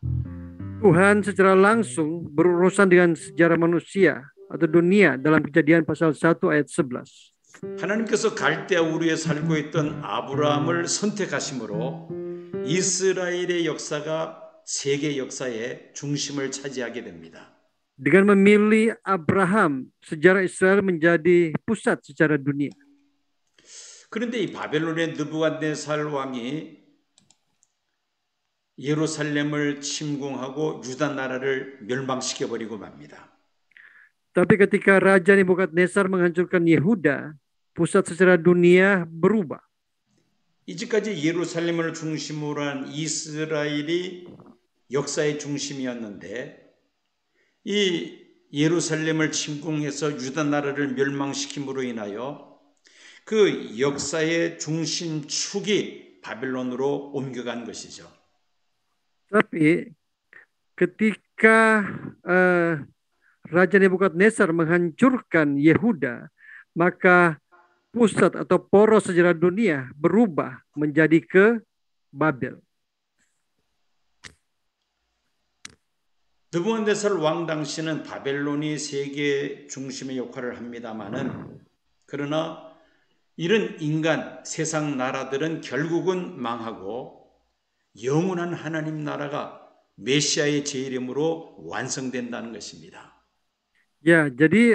Tuhan secara langsung berurusan dengan sejarah manusia atau dunia dalam Kejadian pasal 1 ayat 11. 하나님께서 갈대아 우르에 살고 있던 아브라함을 선택하심으로 이스라엘의 역사가 세계 역사의 중심을 차지하게 됩니다. Dengan memilih Abraham, sejarah Israel menjadi pusat sejarah dunia. 그런데 이 바벨론의 느부갓네살 왕이 예루살렘을 침공하고 유다 나라를 멸망시켜 버리고 맙니다. Tapi ketika Raja Nebukadnezar menghancurkan Yehuda, pusat sejarah dunia berubah. 이제까지 예루살렘을 중심으로 한 이스라엘이 역사의 중심이었는데 이 예루살렘을 침공해서 유다 나라를 멸망시킴으로 인하여 그 역사의 중심축이 바벨론으로 옮겨간 것이죠. Tapi ketika Raja Nebukadnezar menghancurkan Yehuda, maka pusat atau poros sejarah dunia berubah menjadi ke Babel. 느부갓네살 왕 당시는 바벨론이 세계 중심의 역할을 합니다마는 그러나 이런 인간 세상 나라들은 결국은 망하고 영원한 하나님 나라가 메시아의 재림으로 완성된다는 것입니다. Ya, jadi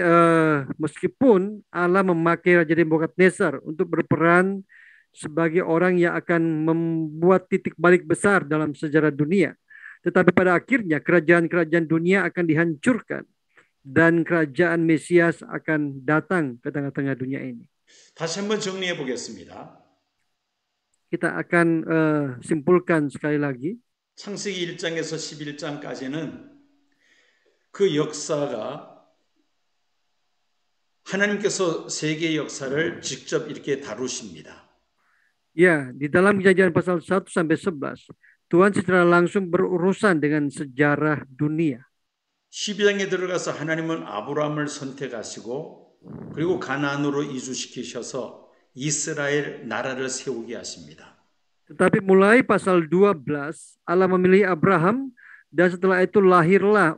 meskipun Allah memakai Raja Nebukadnezar untuk berperan sebagai orang yang akan membuat titik balik besar dalam sejarah dunia, tetapi pada akhirnya kerajaan-kerajaan dunia akan dihancurkan dan kerajaan Mesias akan datang ke tengah-tengah dunia ini. 다시 한번 정리해 보겠습니다. Kita akan simpulkan sekali lagi. 창세기 1장에서 11장까지는 그 역사가 하나님께서 세계 역사를 직접 이렇게 다루십니다. Ya, di dalam Kejadian pasal 1 sampai 11, Tuhan secara langsung berurusan dengan sejarah dunia. 12장에 들어가서 하나님은 아브라함을 선택하시고 그리고 가나안으로 이주시키셔서 이스라엘 나라를 세우게 하십니다. Tetapi mulai pasal 12, Allah memilih Abraham dan setelah itu lahirlah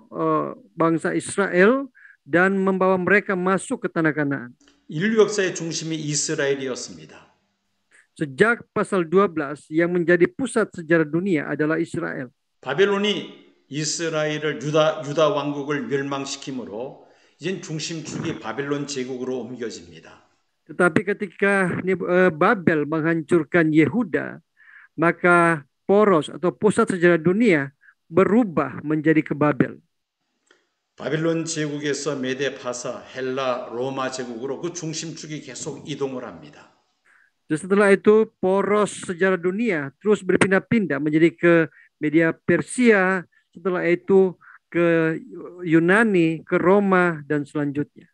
bangsa Israel dan membawa mereka masuk ke tanah Kanaan. 인류 역사의 중심이 이스라엘이었습니다. Sejak pasal 12 yang menjadi pusat sejarah dunia adalah Israel. 바벨론이 이스라엘을 유다 왕국을 멸망시키므로 이젠 중심축이 바벨론 제국으로 옮겨집니다. Tetapi ketika Babel menghancurkan Yehuda, maka poros atau pusat sejarah dunia berubah menjadi ke Babel. 바벨론 제국에서 메데 파사, 헬라, 로마 제국으로 그 중심축이 계속 이동을 합니다. Dan setelah itu poros sejarah dunia terus berpindah-pindah menjadi ke Media Persia, setelah itu ke Yunani, ke Roma dan selanjutnya.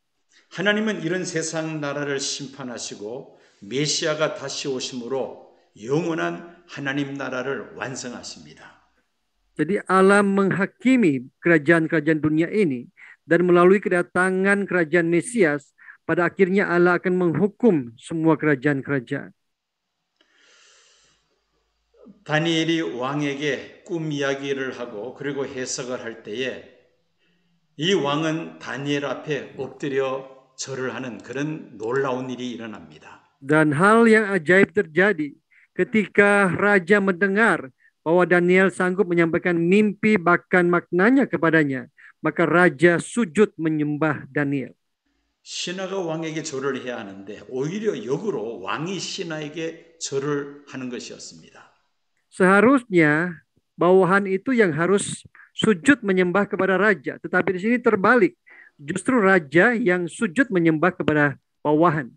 하나님은 이런 세상 나라를 심판하시고 메시아가 다시 오심으로 영원한 하나님 나라를 완성하십니다. Jadi Allah menghakimi kerajaan-kerajaan dunia ini dan melalui kedatangan kerajaan Mesias pada akhirnya Allah akan menghukum semua kerajaan-kerajaan. 다니엘이 왕에게 꿈 이야기를 하고 그리고 해석을 할 때에 이 왕은 다니엘 앞에 엎드려 절을 하는 그런 놀라운 일이 일어납니다. Dan hal yang ajaib terjadi ketika raja mendengar bahwa Daniel sanggup menyampaikan mimpi bahkan maknanya kepadanya, maka raja sujud menyembah Daniel. 신하가 왕에게 절을 해야 하는데 오히려 역으로 왕이 신하에게 절을 하는 것이었습니다. Seharusnya bawahan itu yang harus sujud menyembah kepada raja, tetapi di sini terbalik. Justru raja yang sujud menyembah kepada bawahan.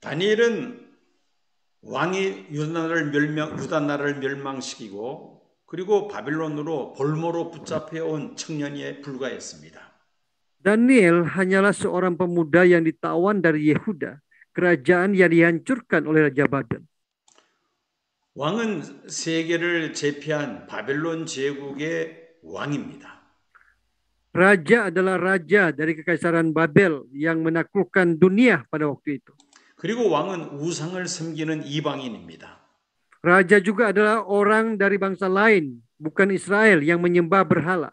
다니엘은 왕이 유다 나라를 멸망시키고 그리고 바빌론으로 볼모로 붙잡혀온 청년에 불과했습니다. Daniel hanyalah seorang pemuda yang ditawan dari Yehuda, kerajaan yang dihancurkan oleh Raja Babel. 왕은 세계를 제패한 바벨론 제국의 왕입니다. Raja adalah raja dari kekaisaran Babel yang menaklukkan dunia pada waktu itu. 그리고 왕은 우상을 섬기는 이방인입니다. Raja juga adalah orang dari bangsa lain, bukan Israel yang menyembah berhala.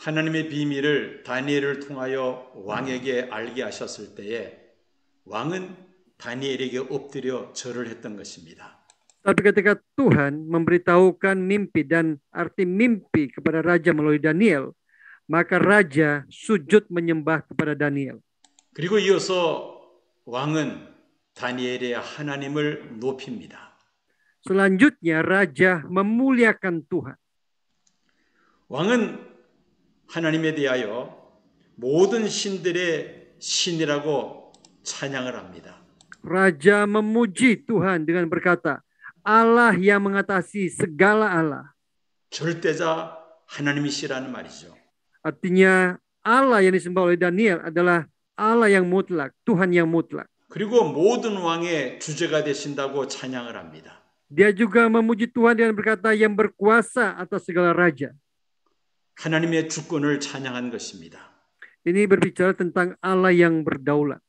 하나님의 비밀을 다니엘을 통하여 왕에게 알게 하셨을 때에 왕은 다니엘에게 엎드려 절을 했던 것입니다. Tapi ketika Tuhan memberitahukan mimpi dan arti mimpi kepada raja melalui Daniel, maka raja sujud menyembah kepada Daniel. 그리고 이어서 왕은 다니엘의 하나님을 높입니다. Selanjutnya raja memuliakan Tuhan. 왕은 하나님에 대하여 모든 신들의 신이라고 찬양을 합니다. Raja memuji Tuhan dengan berkata, Allah yang mengatasi segala Allah. 절대자 하나님이시라는 말이죠. Artinya Allah yang disembah oleh Daniel adalah Allah yang mutlak, Tuhan yang mutlak. 그리고 모든 왕의 주제가 되신다고 찬양을 합니다. Dia juga memuji Tuhan dengan berkata yang berkuasa atas segala raja. 하나님의 주권을 찬양한 것입니다. Ini berbicara tentang Allah yang berdaulat.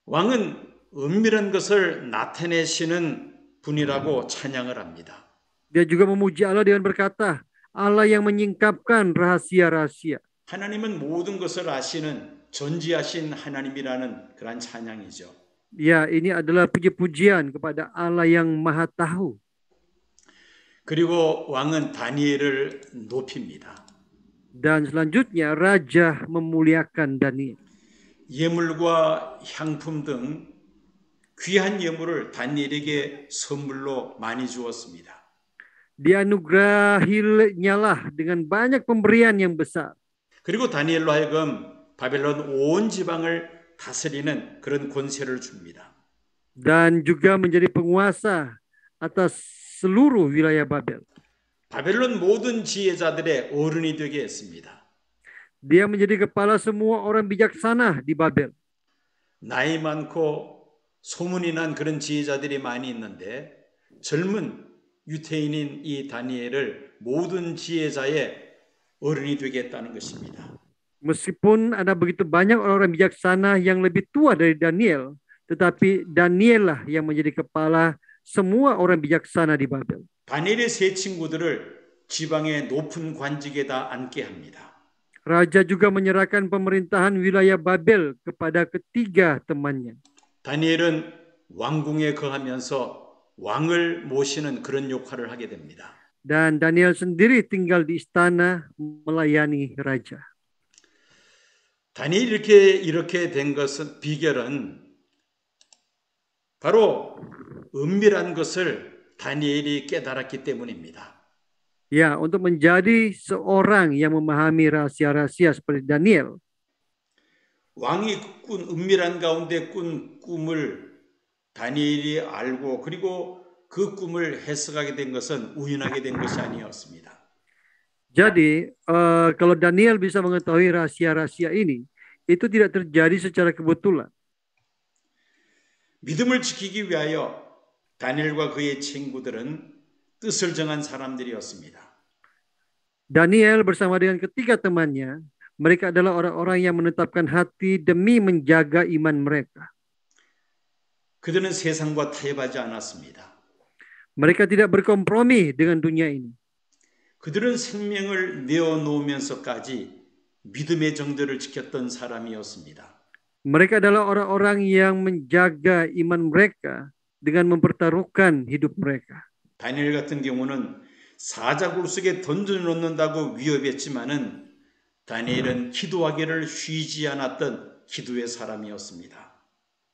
왕은 은밀한 것을 나타내시는 분이라고 찬양을 합니다. Dia juga memuji Allah dengan berkata, Allah yang menyingkapkan rahasia-rahasia. 하나님은 모든 것을 아시는 전지하신 하나님이라는 그런 찬양이죠. Ya, ini adalah puji-pujian kepada Allah yang Maha Tahu. 그리고 왕은 다니엘을 높입니다. Dan selanjutnya raja memuliakan Daniel. 예물과 향품 등 귀한 예물을 다니엘에게 선물로 많이 주었습니다. Dianugerahinyalah dengan banyak pemberian yang besar. 그리고 다니엘로 하여금 바벨론 온 지방을 다스리는 그런 권세를 줍니다. Dan juga menjadi penguasa atas seluruh wilayah Babel. 바벨론 모든 지혜자들의 어른이 되게 했습니다. Dia menjadi kepala semua orang bijaksana di Babel. 나이 많고 소문이 난 그런 지혜자들이 많이 있는데 젊은 유태인인 이 다니엘을 모든 지혜자의 어른이 되게 했다는 것입니다. Meskipun ada begitu banyak orang-orang bijaksana yang lebih tua dari Daniel, tetapi Daniel lah yang menjadi kepala semua orang bijaksana di Babel. 다니엘의 세 친구들을 지방의 높은 관직에다 앉게 합니다. Raja juga menyerahkan pemerintahan wilayah Babel kepada ketiga temannya. 다니엘은 왕궁에 거하면서 왕을 모시는 그런 역할을 하게 됩니다. Dan Daniel sendiri tinggal di istana melayani raja. 다니엘이 이렇게 된 것은 비결은 바로 은밀한 것을 다니엘이 깨달았기 때문입니다. Ya, untuk menjadi seorang yang memahami rahasia-rahasia seperti Daniel, 왕이 꾼 은밀한 가운데 꾼 꿈을 다니엘이 알고 그리고 그 꿈을 해석하게 된 것은 우연하게 된 것이 아니었습니다. jadi kalau Daniel bisa mengetahui rahasia-rahasia ini, itu tidak terjadi secara kebetulan. 믿음을 지키기 위하여 다니엘과 그의 친구들은 뜻을 정한 사람들이었습니다. Daniel bersama dengan ketiga temannya, mereka adalah orang-orang yang menetapkan hati demi menjaga iman mereka. 그들은 세상과 타협하지 않았습니다. Mereka tidak berkompromi dengan dunia ini. 그들은 생명을 내어놓으면서까지 믿음의 정도를 지켰던 사람이었습니다. Mereka adalah orang-orang yang menjaga iman mereka dengan mempertaruhkan hidup mereka. 다니엘 같은 경우는 사자굴 속에 던져놓는다고 위협했지만은 다니엘은 기도하기를 쉬지 않았던 기도의 사람이었습니다.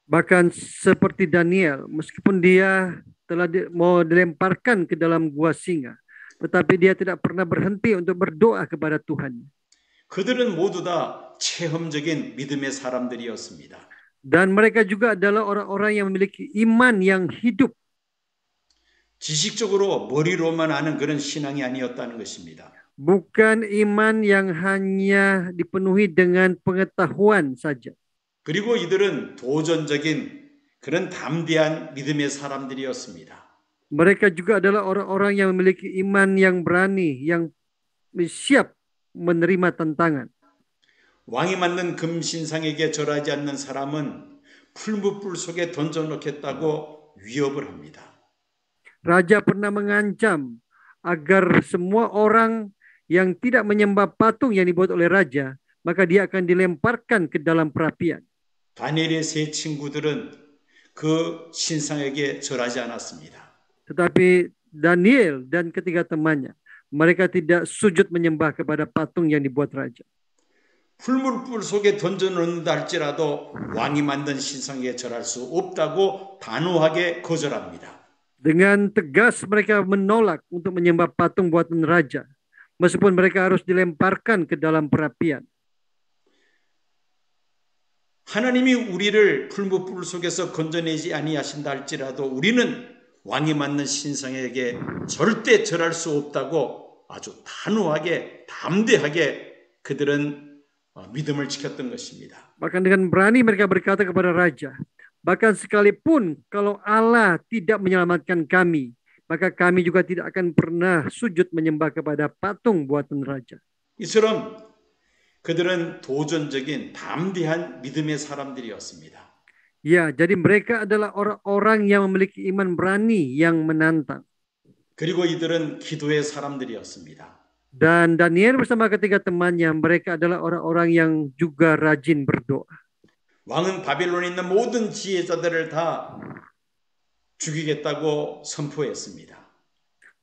Bahkan seperti Daniel, meskipun dia telah mau dilemparkan ke dalam gua singa, tetapi dia tidak pernah berhenti untuk berdoa kepada Tuhan. 그들은 모두 다 체험적인 믿음의 사람들이었습니다. Dan mereka juga adalah orang-orang yang memiliki iman yang hidup. 지식적으로 머리로만 아는 그런 신앙이 아니었다는 것입니다. Bukan iman yang hanya dipenuhi dengan pengetahuan saja. 그리고 이들은 도전적인 그런 담대한 믿음의 사람들이었습니다. Mereka juga adalah orang-orang yang memiliki iman yang berani, yang siap menerima tantangan. 왕이 만든 금신상에게 절하지 않는 사람은 풀무불 속에 던져놓겠다고 위협을 합니다. Raja pernah mengancam agar semua orang yang tidak menyembah patung yang dibuat oleh raja, maka dia akan dilemparkan ke dalam perapian. 다니엘의 세 친구들은 그 신상에게 절하지 않았습니다. Tetapi Daniel dan ketiga temannya, mereka tidak sujud menyembah kepada patung yang dibuat raja. 풀무불 속에 던져놓는다 할지라도 왕이 만든 신상에 절할 수 없다고 단호하게 거절합니다. Dengan tegas mereka menolak untuk menyembah patung buatan raja, meskipun mereka harus dilemparkan ke dalam perapian. 하나님이 우리를 풀무불 속에서 건져내지 아니하신다 할지라도 우리는 왕이 만든 신상에게 절대 절할 수 없다고 아주 단호하게 담대하게 그들은 믿음을 지켰던 것입니다. Bahkan dengan berani mereka berkata kepada raja, bahkan sekalipun kalau Allah tidak menyelamatkan kami, maka kami juga tidak akan pernah sujud menyembah kepada patung buatan raja. 이처럼 그들은 도전적인 담대한 믿음의 사람들이었습니다. Ya, jadi mereka adalah orang-orang yang memiliki iman berani yang menantang. 그리고 이들은 기도의 사람들이었습니다. Dan Daniel bersama ketiga temannya, mereka adalah orang-orang yang juga rajin berdoa. 왕은 바빌론에 있는 모든 지혜자들을 다 죽이겠다고 선포했습니다.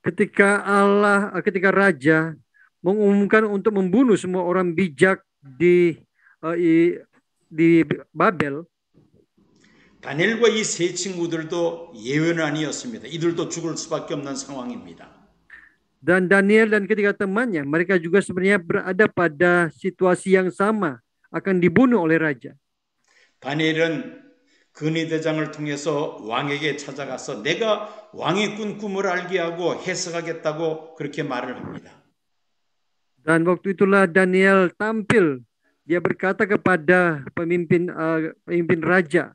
Ketika raja mengumumkan untuk membunuh semua orang bijak di Babel, 다니엘과 이 세 친구들도 예외는 아니었습니다. 이들도 죽을 수밖에 없는 상황입니다. dan Daniel dan ketiga temannya, mereka juga sebenarnya berada pada situasi yang sama, akan dibunuh oleh raja. 다니엘은 근위대장을 통해서 왕에게 찾아가서 내가 왕이 꾼 꿈을 알게 하고 해석하겠다고 그렇게 말을 합니다. Dan waktu itulah Daniel tampil, dia berkata kepada pemimpin raja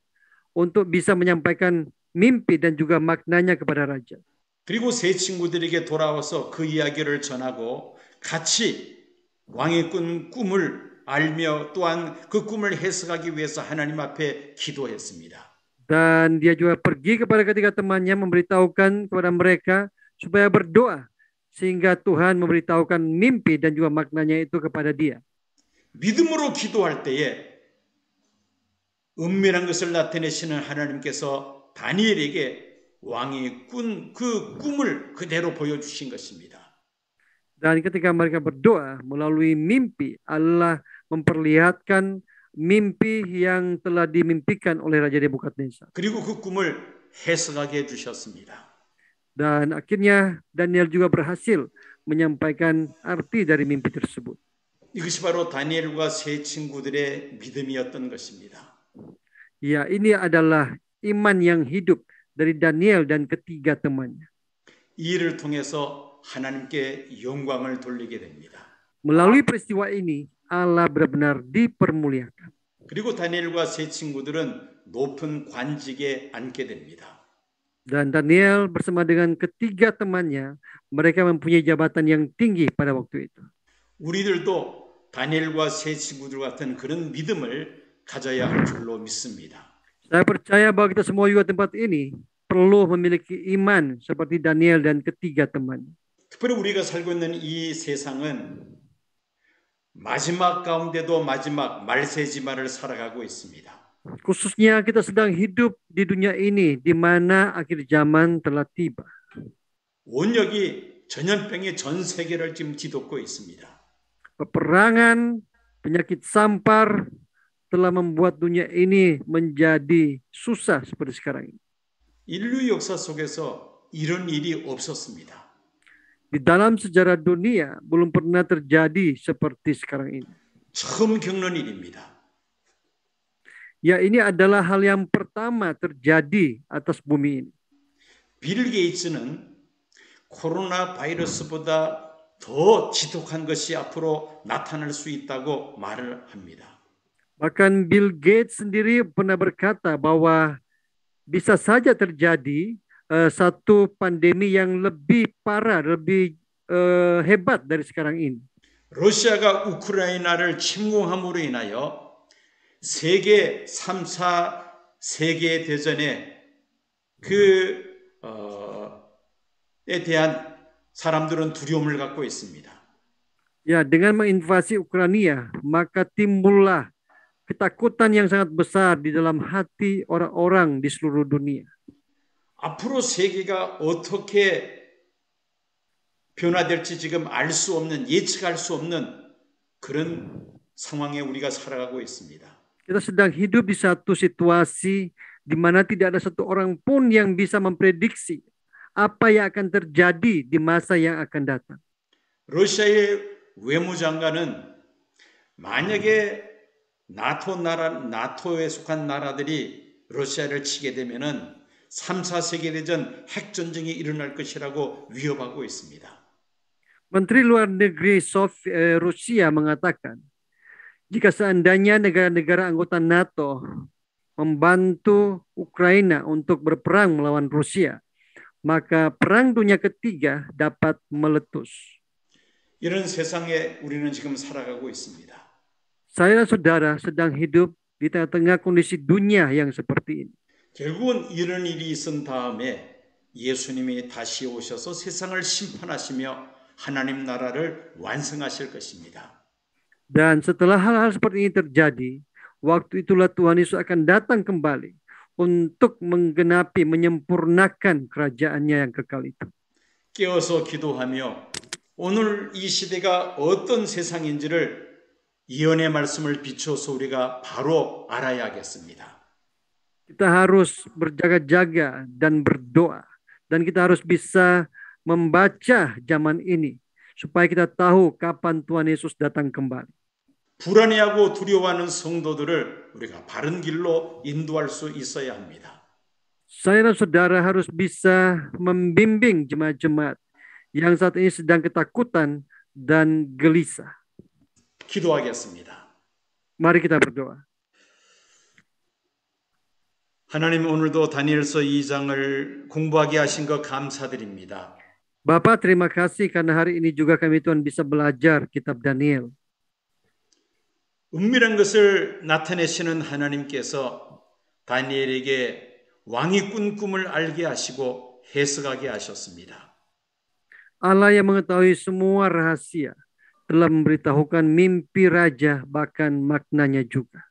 untuk bisa menyampaikan mimpi dan juga maknanya kepada raja. 그리고 세 친구들에게 돌아와서 그 이야기를 전하고 같이 왕이 꾼 꿈을 알며 또한 그 꿈을 해석하기 위해서 하나님 앞에 기도했습니다. Dan dia juga pergi kepada ketiga temannya memberitahukan kepada mereka supaya berdoa sehingga Tuhan memberitahukan mimpi dan juga maknanya itu kepada dia. 믿음으로 기도할 때에 은밀한 것을 나타내시는 하나님께서 다니엘에게 왕이 꾼 그 꿈을 그대로 보여주신 것입니다. Dan ketika mereka berdoa melalui mimpi, Allah memperlihatkan mimpi yang telah dimimpikan oleh Raja Nebukadnezar. 그리고 그 꿈을 해석하게 해주셨습니다. Dan akhirnya Daniel juga berhasil menyampaikan arti dari mimpi tersebut. 이것이 바로 다니엘과 세 친구들의 믿음이었던 것입니다. Ya, ini adalah iman yang hidup dari Daniel dan ketiga temannya. 이 일을 통해서 하나님께 영광을 돌리게 됩니다. Melalui peristiwa ini, Allah benar-benar dipermuliakan. 그리고 다니엘과 세 친구들은 높은 관직에 앉게 됩니다. Dan Daniel bersama dengan ketiga temannya, mereka mempunyai jabatan yang tinggi pada waktu itu. 우리들도 다니엘과 세 친구들 같은 그런 믿음을 가져야 할 줄로 믿습니다. Saya percaya bahwa kita semua juga tempat ini perlu memiliki iman seperti Daniel dan ketiga temannya. 특별히 우리가 살고 있는 이 세상은 마지막 가운데도 마지막 말세지만을 살아가고 있습니다. Khususnya kita sedang hidup di dunia ini di mana akhir zaman telah tiba. 원역이 전염병이 전 세계를 지금 뒤덮고 있습니다. Peperangan, penyakit sampar telah membuat dunia ini menjadi susah seperti sekarang ini. 인류 역사 속에서 이런 일이 없었습니다. Di dalam sejarah dunia belum pernah terjadi seperti sekarang ini. 처음 겪는 일입니다. Ya, ini adalah hal yang pertama terjadi atas bumi ini. 빌 게이츠는 코로나 바이러스보다 더 지독한 것이 앞으로 나타날 수 있다고 말을 합니다. Bahkan Bill Gates sendiri pernah berkata bahwa bisa saja terjadi satu pandemi yang lebih parah, lebih hebat dari sekarang ini. 러시아가 우크라이나를 침공함으로 인하여 세계 3차 세계 대전에 에 대한 사람들은 두려움을 갖고 있습니다. Ya, dengan menginvasi Ukraina, maka timbullah ketakutan yang sangat besar di dalam hati orang-orang di seluruh dunia. 앞으로 세계가 어떻게 변화될지 지금 알 수 없는, 예측할 수 없는 그런 상황에 우리가 살아가고 있습니다. Kita sedang hidup di satu situasi di mana tidak ada satu orang pun yang bisa memprediksi apa yang akan terjadi di masa yang akan datang. 러시아의 외무장관은 만약에 나토에 속한 나라들이 러시아를 치게 되면은 3차 세계대전 핵전쟁이 일어날 것이라고 위협하고 있습니다. Menteri Luar Negeri Rusia mengatakan, jika seandainya negara-negara anggota NATO membantu Ukraina untuk berperang melawan Rusia, maka perang dunia ketiga dapat meletus. 이런 세상에 우리는 지금 살아가고 있습니다. Saya dan saudara sedang hidup di tengah-tengah kondisi dunia yang seperti ini. 결국은 이런 일이 있은 다음에 예수님이 다시 오셔서 세상을 심판하시며 하나님 나라를 완성하실 것입니다. Dan setelah hal-hal seperti ini terjadi, waktu itulah Tuhan Yesus akan datang kembali untuk menggenapi, menyempurnakan kerajaannya yang kekal itu. 깨어서 기도하며 오늘 이 시대가 어떤 세상인지를 예언의 말씀을 비추어서 우리가 바로 알아야겠습니다. Kita harus berjaga-jaga dan berdoa. Dan kita harus bisa membaca zaman ini supaya kita tahu kapan Tuhan Yesus datang kembali. 불안해하고 두려워하는 성도들을 우리가 바른 길로 인도할 수 있어야 합니다. Saya dan saudara harus bisa membimbing jemaat-jemaat yang saat ini sedang ketakutan dan gelisah. 기도하겠습니다. Mari kita berdoa. 하나님 오늘도 다니엘서 2장을 공부하게 하신 것 감사드립니다. Bapak, terima kasih karena hari ini juga kami Tuhan bisa belajar kitab Daniel. 은밀한 것을 나타내시는 하나님께서 다니엘에게 왕이 꾼 꿈을 알게 하시고 해석하게 하셨습니다. Allah yang mengetahui semua rahasia telah memberitahukan mimpi raja bahkan maknanya juga.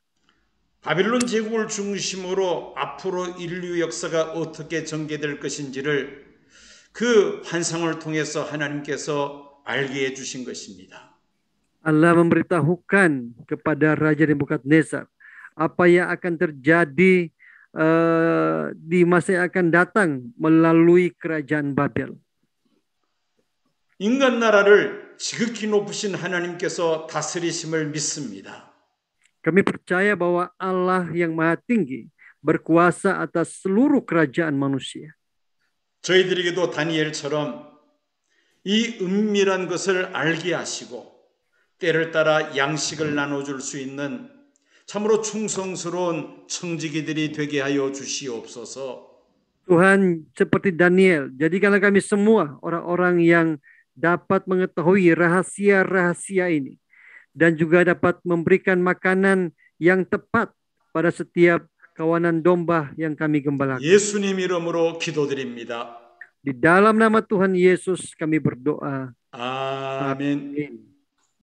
바빌론 제국을 중심으로 앞으로 인류 역사가 어떻게 전개될 것인지를 그 환상을 통해서 하나님께서 알게 해주신 것입니다. Allah memberitahukan kepada Raja Nebukadnezar apa yang akan terjadi di masa yang akan datang melalui kerajaan Babel. 인간 나라를 지극히 높으신 하나님께서 다스리심을 믿습니다. Kami percaya bahwa Allah yang Maha Tinggi berkuasa atas seluruh kerajaan manusia. 저희들에게도 다니엘처럼 이 은밀한 것을 알게 하시고 때를 따라 양식을 나눠줄 수 있는 참으로 충성스러운 청지기들이 되게 하여 주시옵소서. Tuhan, seperti Daniel, jadikanlah kami semua orang-orang yang dapat mengetahui rahasia-rahasia ini dan juga dapat memberikan makanan yang tepat pada setiap kawanan domba yang kami gembalakan. 예수님 이름으로 기도드립니다. Di dalam nama Tuhan Yesus kami berdoa. 아멘. Amin.